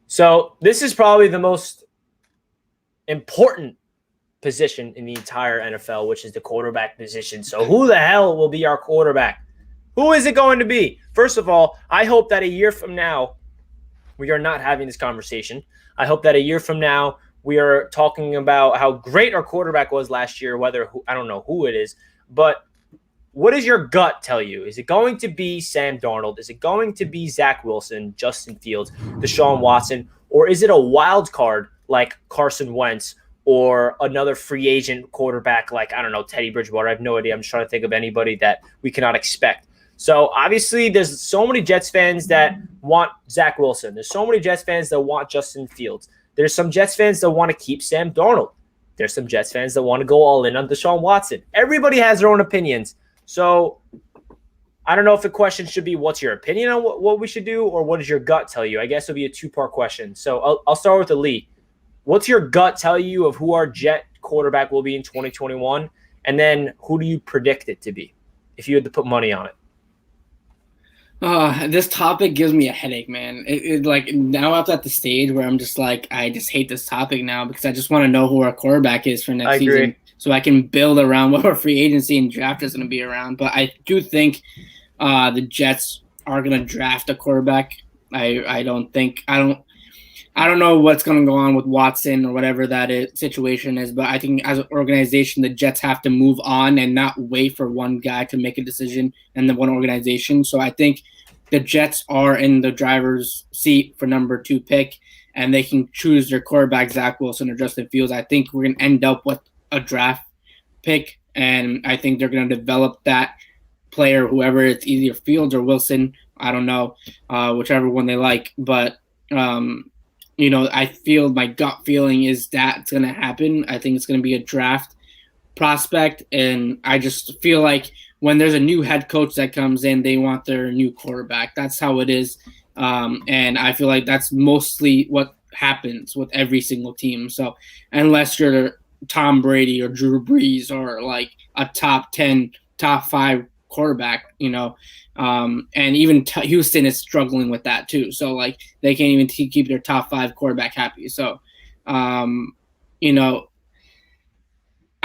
So this is probably the most important position in the entire NFL, which is the quarterback position. So who the hell will be our quarterback? Who is it going to be? First of all, I hope that a year from now, we are not having this conversation. I hope that a year from now, we are talking about how great our quarterback was last year, I don't know who it is, but what does your gut tell you? Is it going to be Sam Darnold? Is it going to be Zach Wilson, Justin Fields, Deshaun Watson, or is it a wild card like Carson Wentz or another free agent quarterback like, I don't know, Teddy Bridgewater? I have no idea. I'm just trying to think of anybody that we cannot expect. So obviously there's so many Jets fans that want Zach Wilson. There's so many Jets fans that want Justin Fields. There's some Jets fans that want to keep Sam Darnold. there's some Jets fans that want to go all in on Deshaun Watson. Everybody has their own opinions. So I don't know if the question should be what's your opinion on what we should do, or what does your gut tell you? I guess it'll be a two-part question. So I'll start with Ali. What's your gut tell you of who our Jet quarterback will be in 2021? And then who do you predict it to be if you had to put money on it? This topic gives me a headache, man. Like now I'm at the stage where I'm just like, I just hate this topic now because I just want to know who our quarterback is for next season, so I can build around what our free agency and draft is going to be around. But I do think the Jets are going to draft a quarterback. I don't know what's going to go on with Watson or whatever situation is, but I think as an organization, the Jets have to move on and not wait for one guy to make a decision and then one organization. So I think the Jets are in the driver's seat for number 2 pick, and they can choose their quarterback, Zach Wilson or Justin Fields. I think we're going to end up with a draft pick, and I think they're going to develop that player, whoever it's either Fields or Wilson. I don't know, whichever one they like. But, I feel my gut feeling is that's going to happen. I think it's going to be a draft prospect, and I just feel like when there's a new head coach that comes in, they want their new quarterback. That's how it is, and I feel like that's mostly what happens with every single team. So unless you're Tom Brady or Drew Brees or like a top 10, top 5 quarterback, and even Houston is struggling with that too. So like they can't even keep their top 5 quarterback happy. So,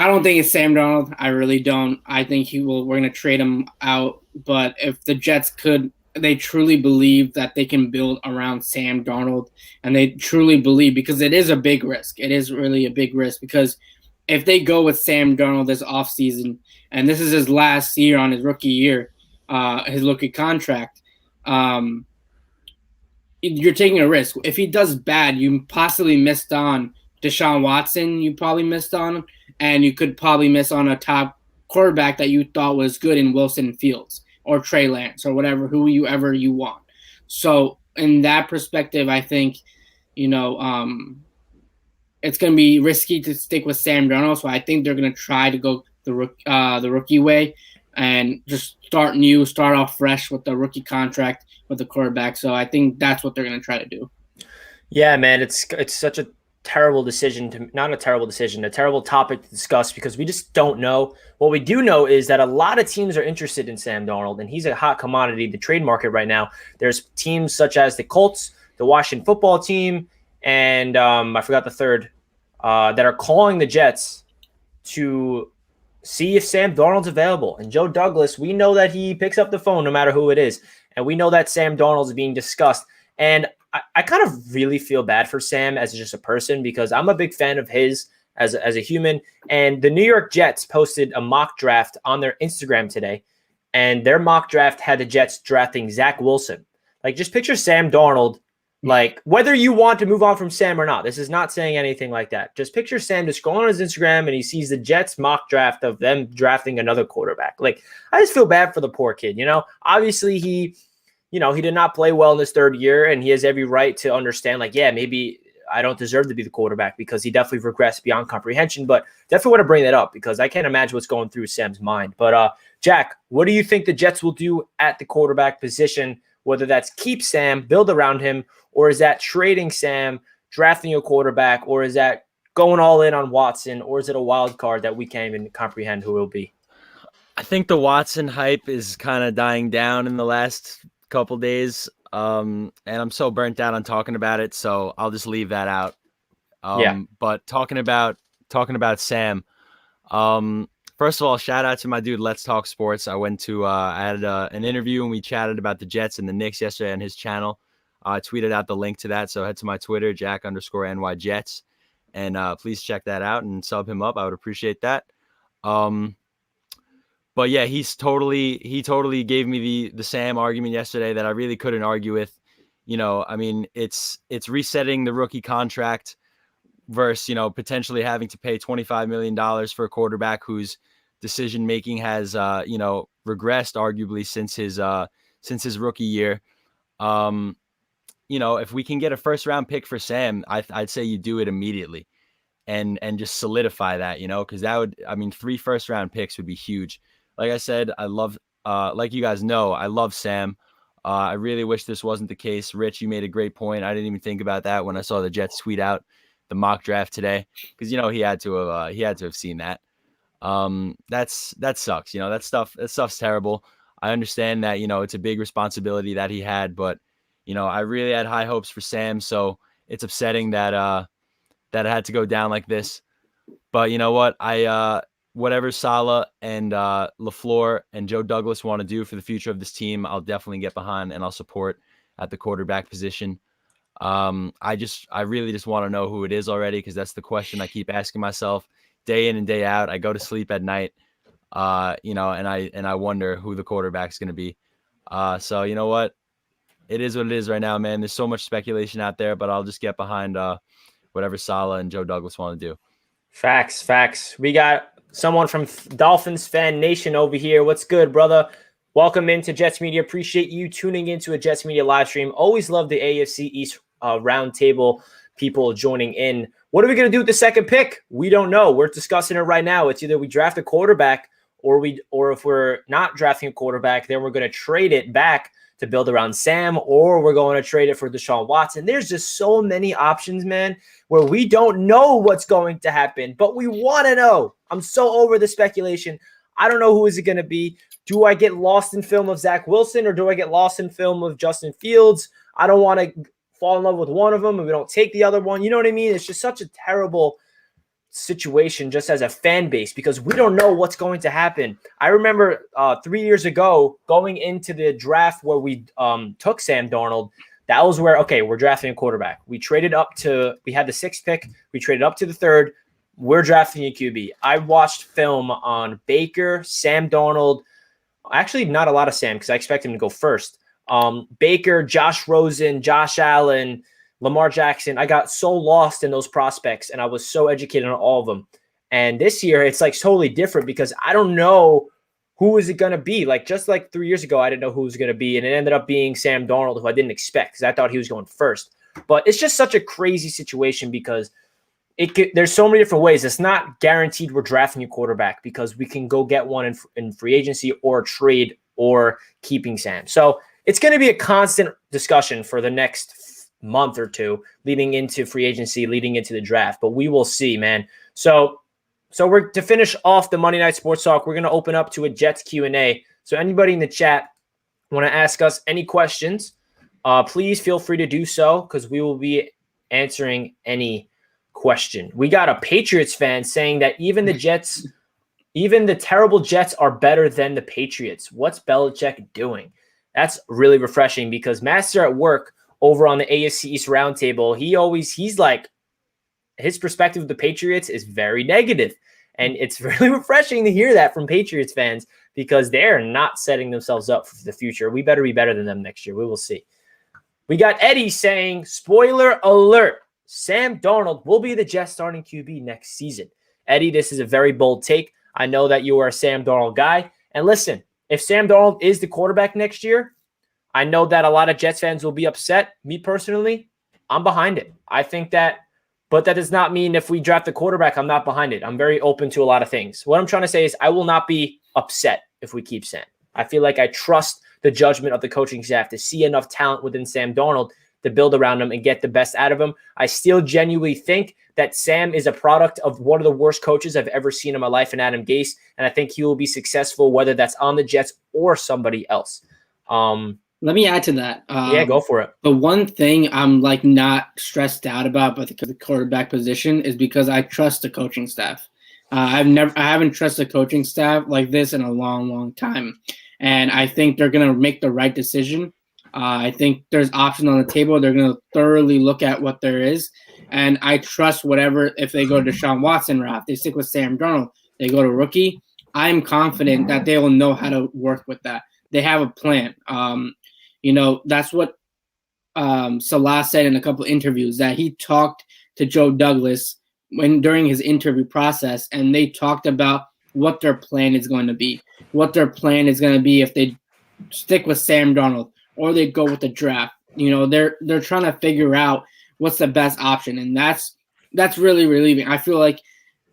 I don't think it's Sam Darnold. I really don't. I think we're going to trade him out. But if the Jets they truly believe that they can build around Sam Darnold, and they truly believe, because it is a big risk. It is really a big risk, because if they go with Sam Darnold this offseason, and this is his last year on his rookie year, his rookie contract, you're taking a risk. If he does bad, you possibly missed on Deshaun Watson, you probably missed on, and you could probably miss on a top quarterback that you thought was good in Wilson Fields or Trey Lance or whatever, whoever you want. So in that perspective, I think, it's going to be risky to stick with Sam Darnold. So I think they're going to try to go the rookie way and just start off fresh with the rookie contract with the quarterback. So I think that's what they're going to try to do. Yeah, man, it's such a terrible decision not a terrible decision, a terrible topic to discuss, because we just don't know. What we do know is that a lot of teams are interested in Sam Darnold, and he's a hot commodity, the trade market right now. There's teams such as the Colts, the Washington football team, and I forgot the third, that are calling the Jets to see if Sam Darnold's available. And Joe Douglas, we know that he picks up the phone no matter who it is, and we know that Sam Darnold is being discussed. And I kind of really feel bad for Sam as just a person, because I'm a big fan of his as a human. And the New York Jets posted a mock draft on their Instagram today, and their mock draft had the Jets drafting Zach Wilson. Like, just picture Sam Darnold, like, whether you want to move on from Sam or not. This is not saying anything like that. Just picture Sam just scrolling on his Instagram, and he sees the Jets mock draft of them drafting another quarterback. Like, I just feel bad for the poor kid. Obviously he did not play well in his third year, and he has every right to understand, like, yeah, maybe I don't deserve to be the quarterback, because he definitely regressed beyond comprehension. But definitely want to bring that up, because I can't imagine what's going through Sam's mind. But Jack, what do you think the Jets will do at the quarterback position, whether that's keep Sam, build around him, or is that trading Sam, drafting a quarterback, or is that going all in on Watson, or is it a wild card that we can't even comprehend who it will be? I think the Watson hype is kind of dying down in the last couple days, and I'm so burnt out on talking about it, so I'll just leave that out. But talking about Sam, first of all, shout out to my dude Let's Talk Sports. I had an interview, and we chatted about the Jets and the Knicks yesterday on his channel. I tweeted out the link to that, so head to my Twitter, Jack_NYJets, and please check that out and sub him up. I would appreciate that. But yeah, he totally gave me the Sam argument yesterday that I really couldn't argue with. It's resetting the rookie contract versus, potentially having to pay $25 million for a quarterback whose decision making has regressed arguably since his rookie year. If we can get a first round pick for Sam, I'd say you do it immediately. and just solidify that, because that would, 3 first-round picks would be huge. Like I said, I love, like you guys know, I love Sam. I really wish this wasn't the case. Rich, you made a great point. I didn't even think about that when I saw the Jets tweet out the mock draft today, because he had to have seen that. That sucks. That stuff's terrible. I understand that it's a big responsibility that he had, but I really had high hopes for Sam, so it's upsetting that it had to go down like this. But you know what? Whatever Saleh and LaFleur and Joe Douglas want to do for the future of this team, I'll definitely get behind and I'll support at the quarterback position. I really just want to know who it is already, because that's the question I keep asking myself day in and day out. I go to sleep at night, and I wonder who the quarterback's going to be. So you know what? It is what it is right now, man. There's so much speculation out there, but I'll just get behind whatever Saleh and Joe Douglas want to do. Facts. We got someone from Dolphins Fan Nation over here. What's good, brother? Welcome into Jets Media. Appreciate you tuning into a Jets Media live stream. Always love the AFC East roundtable people joining in. What are we going to do with the second pick? We don't know. We're discussing it right now. It's either we draft a quarterback or if we're not drafting a quarterback, then we're going to trade it back to build around Sam, or we're going to trade it for Deshaun Watson. There's just so many options, man, where we don't know what's going to happen, but we want to know. I'm so over the speculation. I don't know who is it going to be. Do I get lost in film of Zach Wilson, or do I get lost in film of Justin Fields? I don't want to fall in love with one of them and we don't take the other one. You know what I mean? It's just such a terrible situation just as a fan base, because we don't know what's going to happen. I remember 3 years ago going into the draft where we took Sam Darnold. That was where, okay, we're drafting a quarterback. We had the 6th pick. We traded up to the 3rd. We're drafting a QB. I watched film on Baker, Sam Darnold. Actually, not a lot of Sam, because I expect him to go first. Baker, Josh Rosen, Josh Allen, Lamar Jackson. I got so lost in those prospects, and I was so educated on all of them. And this year, it's like totally different, because I don't know who is it going to be. Like, just like 3 years ago, I didn't know who it was going to be, and it ended up being Sam Darnold, who I didn't expect, because I thought he was going first. But it's just such a crazy situation, because there's so many different ways. It's not guaranteed we're drafting a quarterback, because we can go get one in free agency or trade or keeping Sam. So it's going to be a constant discussion for the next month or two, leading into free agency, leading into the draft. But we will see, man. So we're to finish off the Monday Night Sports Talk. We're going to open up to a Jets Q&A. So anybody in the chat want to ask us any questions, please feel free to do so, because we will be answering any question. We got a Patriots fan saying that even the terrible Jets are better than the Patriots. What's Belichick doing? That's really refreshing, because Master at work over on the AFC East roundtable, he's like, his perspective of the Patriots is very negative. And it's really refreshing to hear that from Patriots fans, because they're not setting themselves up for the future. We better be better than them next year. We will see. We got Eddie saying, spoiler alert, Sam Darnold will be the Jets starting QB next season. Eddie, this is a very bold take. I know that you are a Sam Darnold guy. And listen, if Sam Darnold is the quarterback next year, I know that a lot of Jets fans will be upset. Me personally, I'm behind it. I think that, but that does not mean if we draft the quarterback, I'm not behind it. I'm very open to a lot of things. What I'm trying to say is I will not be upset if we keep Sam. I feel like I trust the judgment of the coaching staff to see enough talent within Sam Darnold to build around him and get the best out of him. I still genuinely think that Sam is a product of one of the worst coaches I've ever seen in my life in Adam Gase, and I think he will be successful whether that's on the Jets or somebody else. Let me add to that. Yeah, go for it. The one thing I'm like not stressed out about the quarterback position is because I trust the coaching staff. I haven't trusted the coaching staff like this in a long, long time, and I think they're gonna make the right decision. I think there's options on the table. They're gonna thoroughly look at what there is, and I trust whatever. If they go to Deshaun Watson route, they stick with Sam Darnold, they go to rookie. I'm confident that they will know how to work with that. They have a plan. That's what Salah said in a couple of interviews, that he talked to Joe Douglas during his interview process, and they talked about what their plan is going to be. What their plan is going to be if they stick with Sam Darnold or they go with the draft. They're trying to figure out what's the best option, and that's that's really relieving. I feel like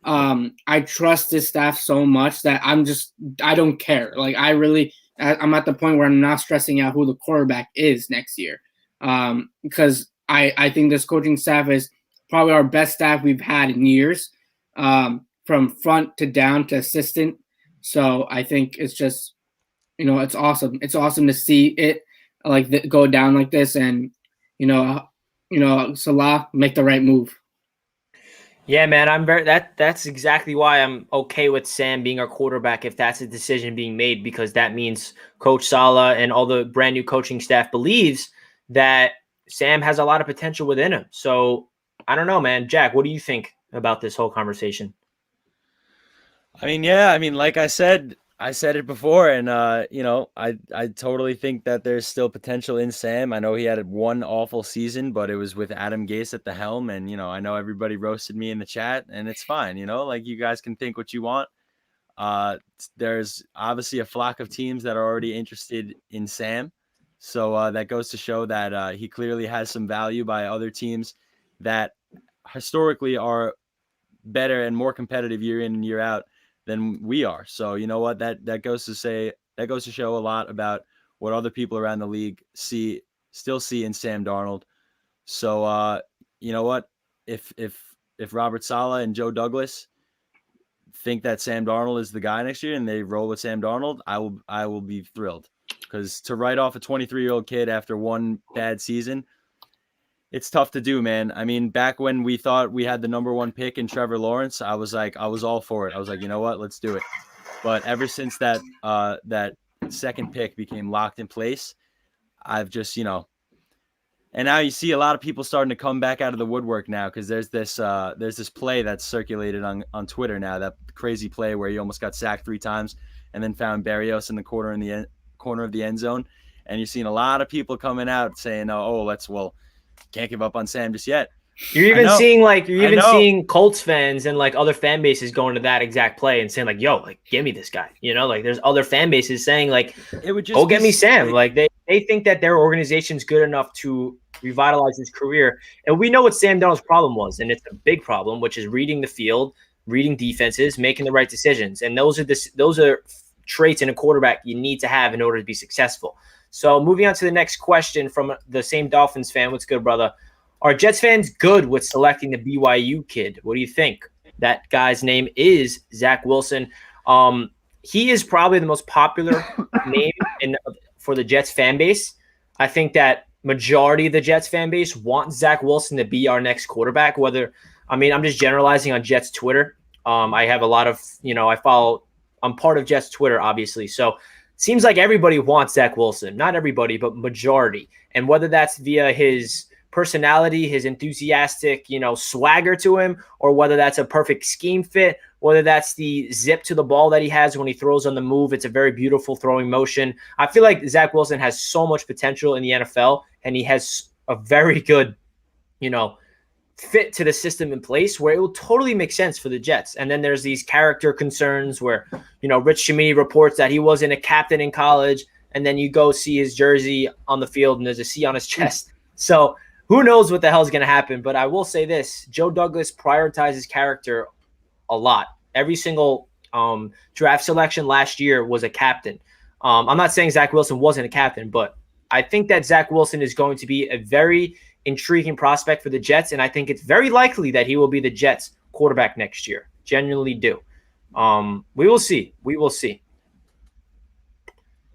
I trust this staff so much that I don't care. Like I'm at the point where I'm not stressing out who the quarterback is next year, because I think this coaching staff is probably our best staff we've had in years, from front to down to assistant. So I think it's just, it's awesome. It's awesome to see it go down like this, and Salah make the right move. Yeah, man, that's exactly why I'm okay with Sam being our quarterback if that's a decision being made, because that means Coach Saleh and all the brand new coaching staff believes that Sam has a lot of potential within him. So I don't know, man. Jack, what do you think about this whole conversation? Like I said it before, and I totally think that there's still potential in Sam. I know he had one awful season, but it was with Adam Gase at the helm, and I know everybody roasted me in the chat, and it's fine. Like, you guys can think what you want. There's obviously a flock of teams that are already interested in Sam, so that goes to show that he clearly has some value by other teams that historically are better and more competitive year in and year out than we are. So you know what, that goes to show a lot about what other people around the league still see in Sam Darnold. So you know what, if Robert Saleh and Joe Douglas think that Sam Darnold is the guy next year and they roll with Sam Darnold, I will be thrilled, because to write off a 23-year-old kid after one bad season, it's tough to do, man. I mean, back when we thought we had the number 1 pick in Trevor Lawrence, I was all for it. I was like, you know what, let's do it. But ever since that second pick became locked in place, I've just, and now you see a lot of people starting to come back out of the woodwork now, because there's this play that's circulated on Twitter now, that crazy play where he almost got sacked 3 times and then found Berrios in the corner of the end zone, and you're seeing a lot of people coming out saying, can't give up on Sam just yet. You're even seeing Colts fans and like other fan bases going to that exact play and saying like, "Yo, like, give me this guy." Like, there's other fan bases saying like, it would just "Go get me Sam." Like, they think that their organization's good enough to revitalize his career, and we know what Sam Darnold's problem was, and it's a big problem, which is reading the field, reading defenses, making the right decisions, and those are traits in a quarterback you need to have in order to be successful. So moving on to the next question from the same Dolphins fan. What's good, brother? Are Jets fans good with selecting the BYU kid? What do you think? That guy's name is Zach Wilson. He is probably the most popular name for the Jets fan base. I think that majority of the Jets fan base want Zach Wilson to be our next quarterback. I'm just generalizing on Jets Twitter. I have a lot of, I'm part of Jets Twitter, obviously. So seems like everybody wants Zach Wilson. Not everybody, but majority. And whether that's via his personality, his enthusiastic, swagger to him, or whether that's a perfect scheme fit, whether that's the zip to the ball that he has when he throws on the move. It's a very beautiful throwing motion. I feel like Zach Wilson has so much potential in the NFL, and he has a very good, fit to the system in place where it will totally make sense for the Jets. And then there's these character concerns where, Rich Shimini reports that he wasn't a captain in college, and then you go see his jersey on the field and there's a C on his chest. So who knows what the hell is going to happen? But I will say this: Joe Douglas prioritizes character a lot. Every single draft selection last year was a captain. I'm not saying Zach Wilson wasn't a captain, but I think that Zach Wilson is going to be a very intriguing prospect for the Jets, and I think it's very likely that he will be the Jets quarterback next year. Genuinely do. We will see.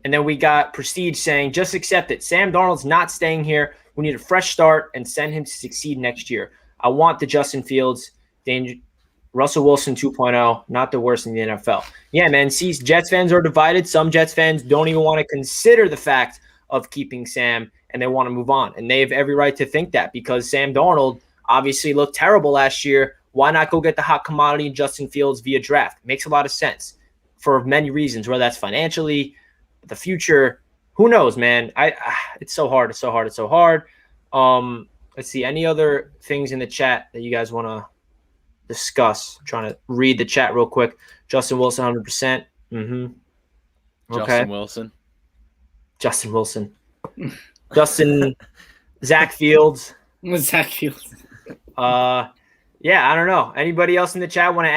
And then we got Prestige saying, just accept it. Sam Darnold's not staying here. We need a fresh start and send him to succeed next year. I want the Justin Fields, Russell Wilson 2.0, not the worst in the NFL. Yeah, man. See, Jets fans are divided. Some Jets fans don't even want to consider the fact of keeping Sam, and they want to move on. And they have every right to think that, because Sam Darnold obviously looked terrible last year. Why not go get the hot commodity Justin Fields via draft? Makes a lot of sense for many reasons, whether that's financially, the future. Who knows, man? It's so hard. Let's see. Any other things in the chat that you guys want to discuss? I'm trying to read the chat real quick. Justin Wilson, 100%. Okay. Justin Wilson. Zach Fields. Zach Fields. Yeah, I don't know. Anybody else in the chat want to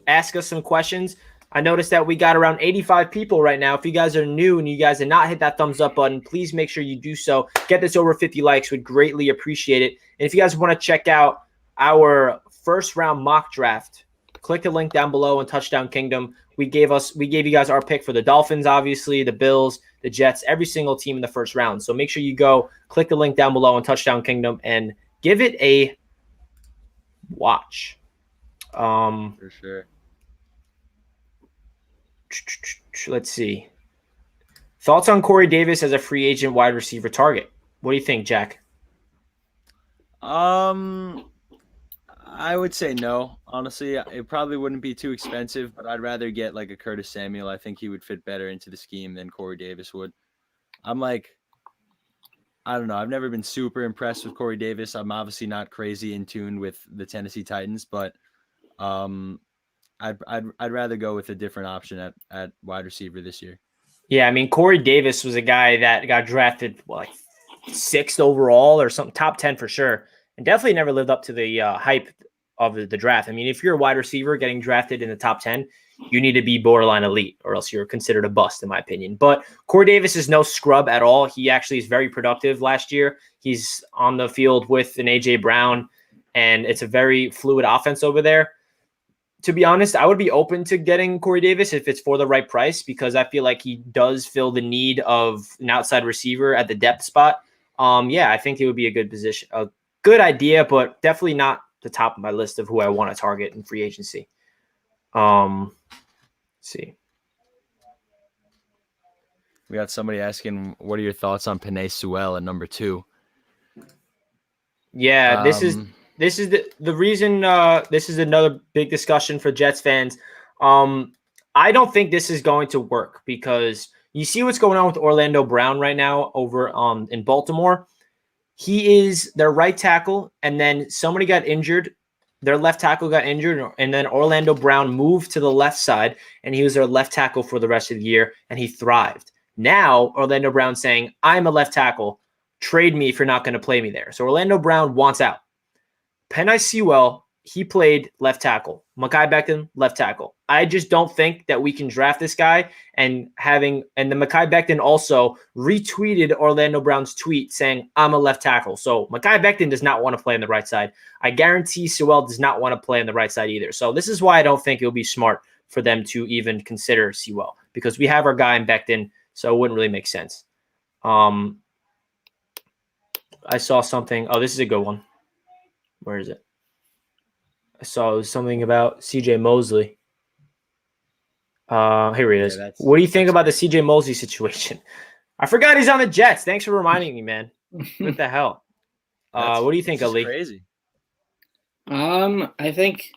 ask us some questions? I noticed that we got around 85 people right now. If you guys are new and you guys did not hit that thumbs up button, please make sure you do so. Get this over 50 likes. Would greatly appreciate it. And if you guys want to check out our first round mock draft, click the link down below in Touchdown Kingdom. We gave you guys our pick for the Dolphins, obviously, the Bills, the Jets, every single team in the first round. So make sure you go click the link down below in Touchdown Kingdom and give it a watch. For sure. Let's see. Thoughts on Corey Davis as a free agent wide receiver target? What do you think, Jack? I would say no. Honestly, it probably wouldn't be too expensive, but I'd rather get like a Curtis Samuel. I think he would fit better into the scheme than Corey Davis would. I don't know. I've never been super impressed with Corey Davis. I'm obviously not crazy in tune with the Tennessee Titans, but I'd rather go with a different option at wide receiver this year. Yeah, I mean, Corey Davis was a guy that got drafted like 6th overall or something, top 10 for sure, and definitely never lived up to the hype of the draft. I mean, if you're a wide receiver getting drafted in the top 10, you need to be borderline elite or else you're considered a bust, in my opinion. But Corey Davis is no scrub at all. He actually is very productive last year. He's on the field with an A.J. Brown, and it's a very fluid offense over there. To be honest, I would be open to getting Corey Davis if it's for the right price, because I feel like he does fill the need of an outside receiver at the depth spot. Yeah, I think it would be a good position, a good idea, but definitely not the top of my list of who I want to target in free agency. Let's see. We got somebody asking, what are your thoughts on Penei Sewell at number 2? Yeah, this is the reason. This is another big discussion for Jets fans. I don't think this is going to work because you see what's going on with Orlando Brown right now over in Baltimore. He is their right tackle, and then somebody got injured. Their left tackle got injured, and then Orlando Brown moved to the left side, and he was their left tackle for the rest of the year, and he thrived. Now Orlando Brown saying, "I'm a left tackle. Trade me if you're not going to play me there." So Orlando Brown wants out. Penei Sewell, he played left tackle. Mekhi Becton, left tackle. I just don't think that we can draft this guy. And the Mekhi Becton also retweeted Orlando Brown's tweet saying, "I'm a left tackle." So Mekhi Becton does not want to play on the right side. I guarantee Sewell does not want to play on the right side either. So this is why I don't think it would be smart for them to even consider Sewell, because we have our guy in Becton, so it wouldn't really make sense. I saw something. Oh, this is a good one. Where is it? I saw it was something about CJ Mosley. Here it is. What do you think about the CJ Mosley situation? I forgot he's on the Jets. Thanks for reminding me, man. What the hell? What do you think, Ali? Crazy. I think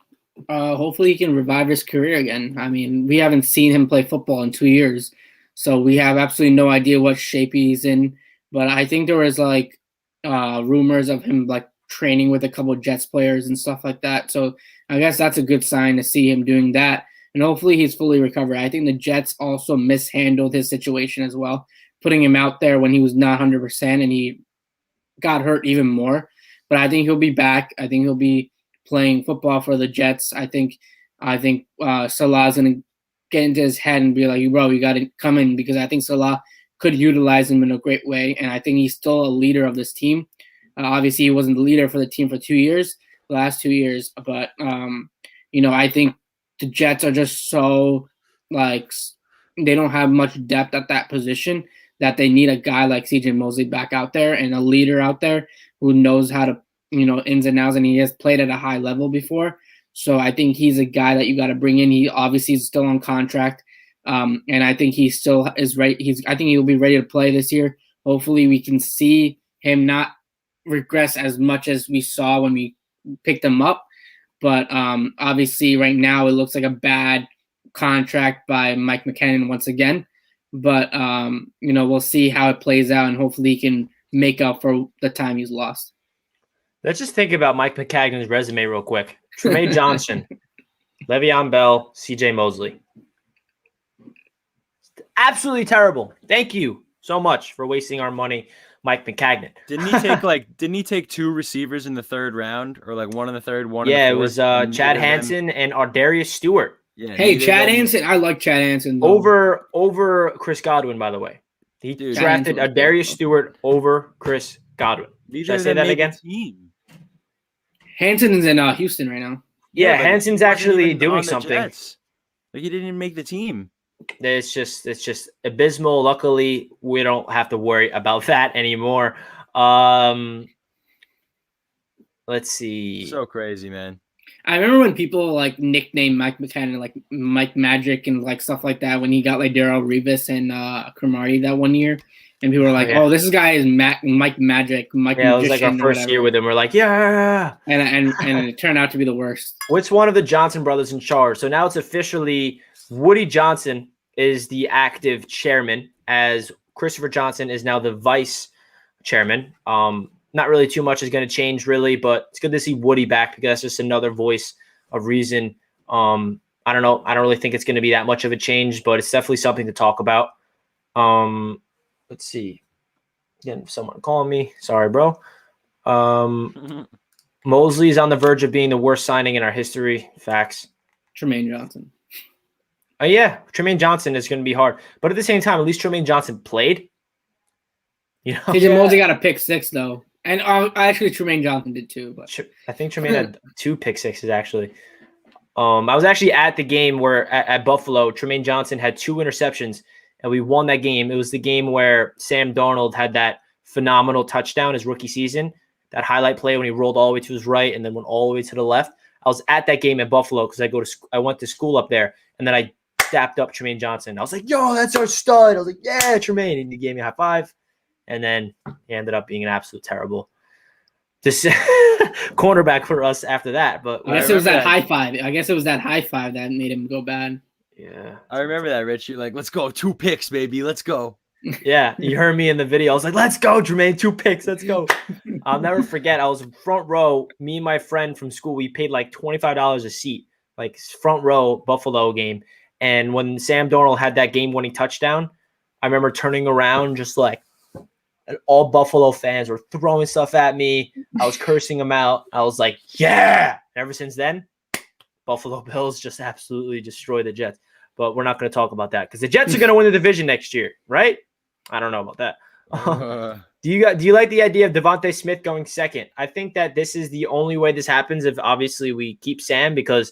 hopefully he can revive his career again. I mean, we haven't seen him play football in 2 years, so we have absolutely no idea what shape he's in. But I think there was like rumors of him like training with a couple of Jets players and stuff like that. So I guess that's a good sign to see him doing that. And hopefully he's fully recovered. I think the Jets also mishandled his situation as well, putting him out there when he was not 100% and he got hurt even more. But I think he'll be back. I think he'll be playing football for the Jets. I think Salah's going to get into his head and be like, bro, you got to come in, because I think Salah could utilize him in a great way. And I think he's still a leader of this team. Obviously, he wasn't the leader for the team for 2 years, the last 2 years. But, I think the Jets are just so, like, they don't have much depth at that position that they need a guy like CJ Mosley back out there and a leader out there who knows how to, ins and outs, and he has played at a high level before. So I think he's a guy that you got to bring in. He obviously is still on contract, and I think he still is ready. I think he'll be ready to play this year. Hopefully we can see him not regress as much as we saw when we picked him up. But obviously right now it looks like a bad contract by Mike McKinnon once again. But, we'll see how it plays out, and hopefully he can make up for the time he's lost. Let's just think about Mike McCagnon's resume real quick. Tremaine Johnson, Le'Veon Bell, CJ Mosley. Absolutely terrible. Thank you so much for wasting our money, Mike McCagnon. Didn't he take 2 receivers in the 3rd round, or like 1 in the 3rd, 1 in the 4th? Yeah, it was Chad Hansen and Ardarius Stewart. Yeah, Hey, Chad Hansen. I like Chad Hansen. Over Chris Godwin, by the way. He drafted Ardarius Stewart over Chris Godwin. Should I say that again? Hansen is in Houston right now. Yeah, Hansen's actually doing something. Jets. Like, he didn't even make the team. It's just abysmal. Luckily, we don't have to worry about that anymore. Let's see. So crazy, man. I remember when people like nicknamed Mike McCann like Mike Magic and like stuff like that when he got like Darrelle Revis and Cromartie that one year. And people were like, "Oh, this guy is Mike Magic, Mike." Yeah, it was like our first year with him. We're like, yeah, and it turned out to be the worst. Which one of the Johnson brothers in charge? So now it's officially Woody Johnson is the active chairman, as Christopher Johnson is now the vice chairman. Not really too much is going to change, really, but it's good to see Woody back because that's just another voice of reason. I don't know. I don't really think it's going to be that much of a change, but it's definitely something to talk about. Let's see. Again, someone calling me. Sorry, bro. Mosley is on the verge of being the worst signing in our history. Facts. Tremaine Johnson. Yeah, Tremaine Johnson is going to be hard. But at the same time, at least Tremaine Johnson played. You know, TJ Mosley got a pick 6, though. And actually, Tremaine Johnson did too. But I think Tremaine had 2 pick 6s, actually. I was actually at the game where at Buffalo, Tremaine Johnson had 2 interceptions, and we won that game. It was the game where Sam Darnold had that phenomenal touchdown his rookie season, that highlight play when he rolled all the way to his right and then went all the way to the left. I was at that game at Buffalo because I went to school up there, and then I dapped up Tremaine Johnson. I was like, yo, that's our stud. I was like, yeah, Tremaine. And he gave me a high five. And then he ended up being an absolute terrible cornerback for us after that. But I guess it was that high five. I guess it was that high five that made him go bad. Yeah. I remember that, Richie. Like, let's go. 2 picks, baby. Let's go. Yeah. You heard me in the video. I was like, let's go, Tremaine. 2 picks. Let's go. I'll never forget. I was front row. Me and my friend from school, we paid like $25 a seat, like front row Buffalo game. And when Sam Darnold had that game-winning touchdown, I remember turning around just like, and all Buffalo fans were throwing stuff at me. I was cursing them out. I was like, yeah. And ever since then, Buffalo Bills just absolutely destroy the Jets. But we're not going to talk about that because the Jets are going to win the division next year, right? I don't know about that. Do you like the idea of Devontae Smith going second? I think that this is the only way this happens if obviously we keep Sam, because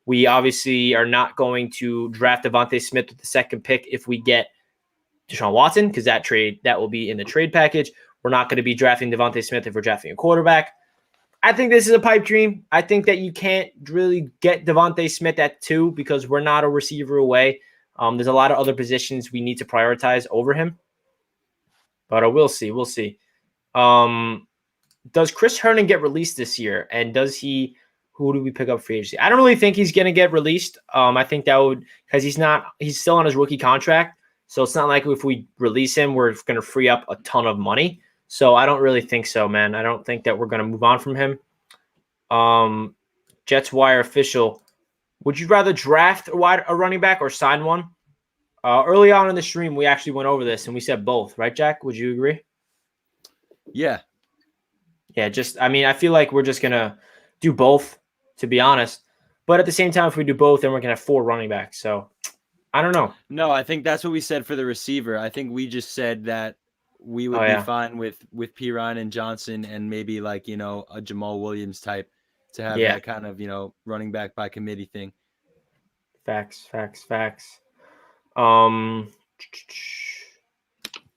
we obviously are not going to draft Devontae Smith with the second pick if we get Deshaun Watson, because that will be in the trade package. We're not going to be drafting Devontae Smith if we're drafting a quarterback. I think this is a pipe dream. I think that you can't really get Devontae Smith at 2 because we're not a receiver away. There's a lot of other positions we need to prioritize over him. But we'll see. We'll see. Does Chris Herndon get released this year? And who do we pick up free agency? I don't really think he's going to get released. I think that would, because he's still on his rookie contract. So it's not like if we release him, we're going to free up a ton of money. So I don't really think so, man. I don't think that we're going to move on from him. Jets Wire official. Would you rather draft a running back or sign one? Early on in the stream, we actually went over this and we said both, right, Jack? Would you agree? Yeah. Yeah, I feel like we're just going to do both, to be honest. But at the same time, if we do both, then we're going to have 4 running backs. So I don't know. No, I think that's what we said for the receiver. I think we just said that we would be fine with Pirine and Johnson and maybe like, a Jamal Williams type to have that kind of, running back by committee thing. Facts.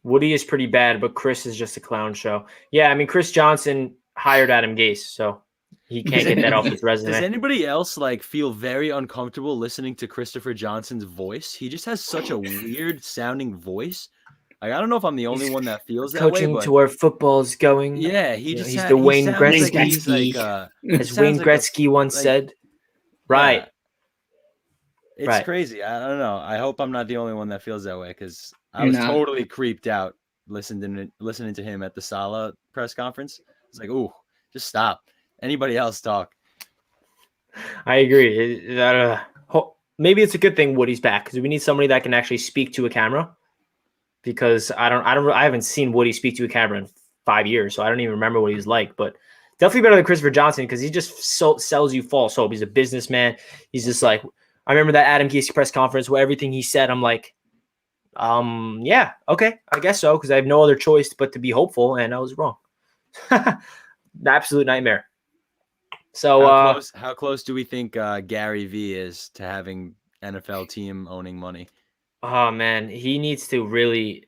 Woody is pretty bad, but Chris is just a clown show. Yeah, I mean, Chris Johnson hired Adam Gase, so he can't get that off his resume. Does anybody else feel very uncomfortable listening to Christopher Johnson's voice? He just has such a weird sounding voice. I don't know if I'm the only one that feels that way. Coaching to where football's going. Yeah, he's the Wayne Gretzky. As Wayne Gretzky once said. Right. Yeah. It's crazy. I don't know. I hope I'm not the only one that feels that way because I was totally creeped out listening to him at the Salah press conference. It's like, ooh, just stop. Anybody else talk? I agree. Maybe it's a good thing Woody's back because we need somebody that can actually speak to a camera. because I haven't seen Woody speak to a camera in 5 years, so I don't even remember what he's like. But definitely better than Christopher Johnson because he just sells you false hope. He's a businessman. He's just like, I remember that Adam Gase press conference where everything he said, I'm like, yeah, okay, I guess so, because I have no other choice but to be hopeful, and I was wrong. The absolute nightmare. So how close do we think Gary V is to having NFL team owning money? Oh man, he needs to really.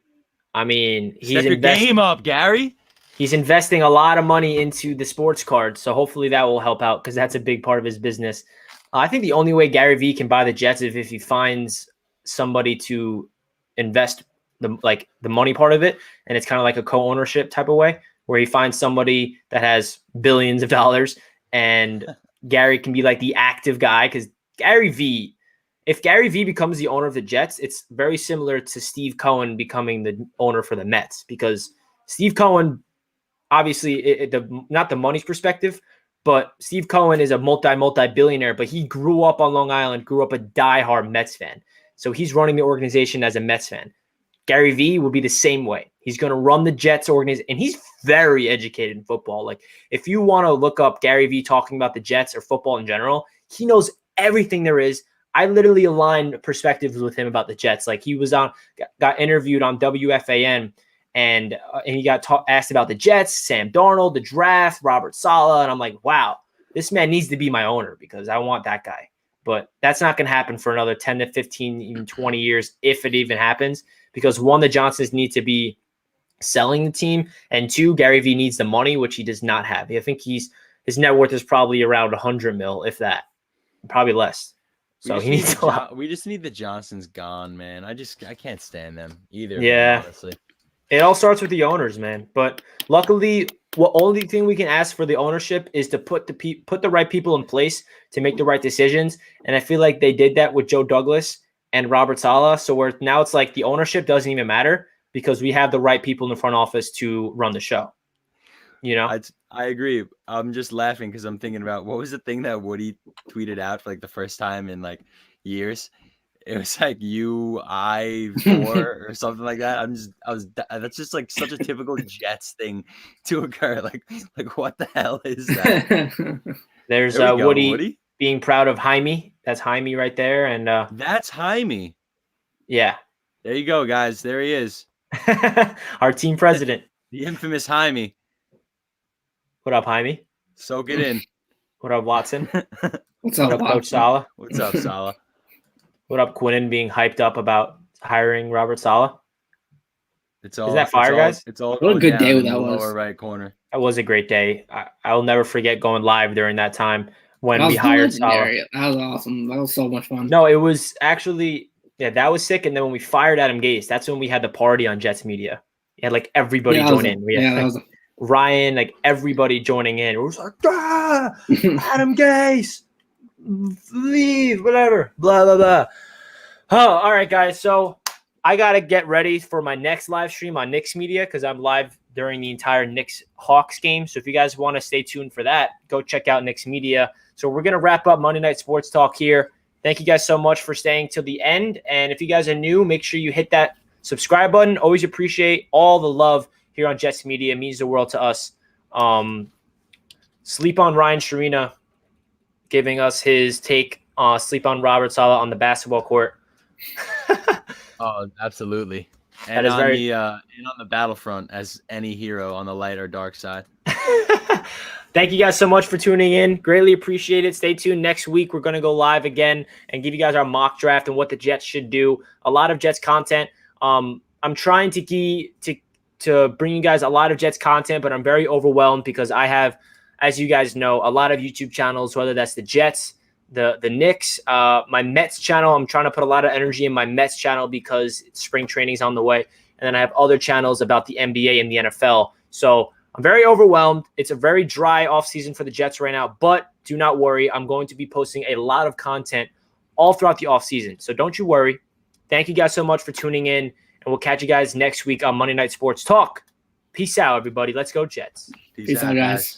I mean, Step your game up, Gary. He's investing a lot of money into the sports card, so hopefully that will help out because that's a big part of his business. I think the only way Gary V can buy the Jets is if he finds somebody to invest the money part of it, and it's kind of like a co-ownership type of way where he finds somebody that has billions of dollars, and Gary can be like the active guy because if Gary V becomes the owner of the Jets, it's very similar to Steve Cohen becoming the owner for the Mets because Steve Cohen, obviously, not the money's perspective, but Steve Cohen is a multi-billionaire, but he grew up on Long Island, grew up a diehard Mets fan. So he's running the organization as a Mets fan. Gary V will be the same way. He's going to run the Jets organization, and he's very educated in football. Like, if you want to look up Gary V talking about the Jets or football in general, he knows everything there is. I literally aligned perspectives with him about the Jets. Like, he was got interviewed on WFAN, and he got asked about the Jets, Sam Darnold, the draft, Robert Saleh, and I'm like, wow, this man needs to be my owner because I want that guy. But that's not going to happen for another 10 to 15, even 20 years, if it even happens, because one, the Johnsons need to be selling the team, and two, Gary V needs the money, which he does not have. I think his net worth is probably around 100 mil, if that, probably less. So he needs a lot. We just need the Johnsons gone, man. I can't stand them either. Yeah, man, honestly. It all starts with the owners, man. But luckily, the only thing we can ask for the ownership is to put the right people in place to make the right decisions. And I feel like they did that with Joe Douglas and Robert Saleh. So where now it's like the ownership doesn't even matter because we have the right people in the front office to run the show. You know, I agree. I'm just laughing because I'm thinking about what was the thing that Woody tweeted out for like the first time in like years. It was like UI4 or something like that. That's just like such a typical Jets thing to occur. Like what the hell is that? There's Woody being proud of Jaime. That's Jaime right there. And that's Jaime. Yeah. There you go, guys. There he is. Our team president. The infamous Jaime. What up, Jaime? Soak it in. What up, Watson? What's up, Coach Saleh? What's up, Saleh? What up, Quinnen being hyped up about hiring Robert Saleh? Is that fire, guys? It's all what a good day that was. Lower right corner. That was a great day. I will never forget going live during that time when we hired Saleh. That was awesome. That was so much fun. No, it was actually, that was sick. And then when we fired Adam Gase, that's when we had the party on Jets Media. We had like everybody join in. We had Ryan, like everybody joining in. It was like, Adam Gase, leave, whatever, blah, blah, blah. Oh, all right, guys. So I got to get ready for my next live stream on Knicks Media because I'm live during the entire Knicks-Hawks game. So if you guys want to stay tuned for that, go check out Knicks Media. So we're going to wrap up Monday Night Sports Talk here. Thank you guys so much for staying till the end. And if you guys are new, make sure you hit that subscribe button. Always appreciate all the love here on Jets Media. It means the world to us. Sleep on Ryan Sharina giving us his take. Sleep on Robert Saleh on the basketball court. Oh, absolutely. And on the battlefront as any hero on the light or dark side. Thank you guys so much for tuning in. Greatly appreciate it. Stay tuned. Next week, we're going to go live again and give you guys our mock draft and what the Jets should do. A lot of Jets content. I'm trying to bring you guys a lot of Jets content, but I'm very overwhelmed because I have, as you guys know, a lot of YouTube channels, whether that's the Jets, the Knicks, my Mets channel. I'm trying to put a lot of energy in my Mets channel because spring training is on the way. And then I have other channels about the NBA and the NFL. So I'm very overwhelmed. It's a very dry offseason for the Jets right now, but do not worry. I'm going to be posting a lot of content all throughout the offseason. So don't you worry. Thank you guys so much for tuning in, and we'll catch you guys next week on Monday Night Sports Talk. Peace out, everybody. Let's go, Jets. Peace out, guys.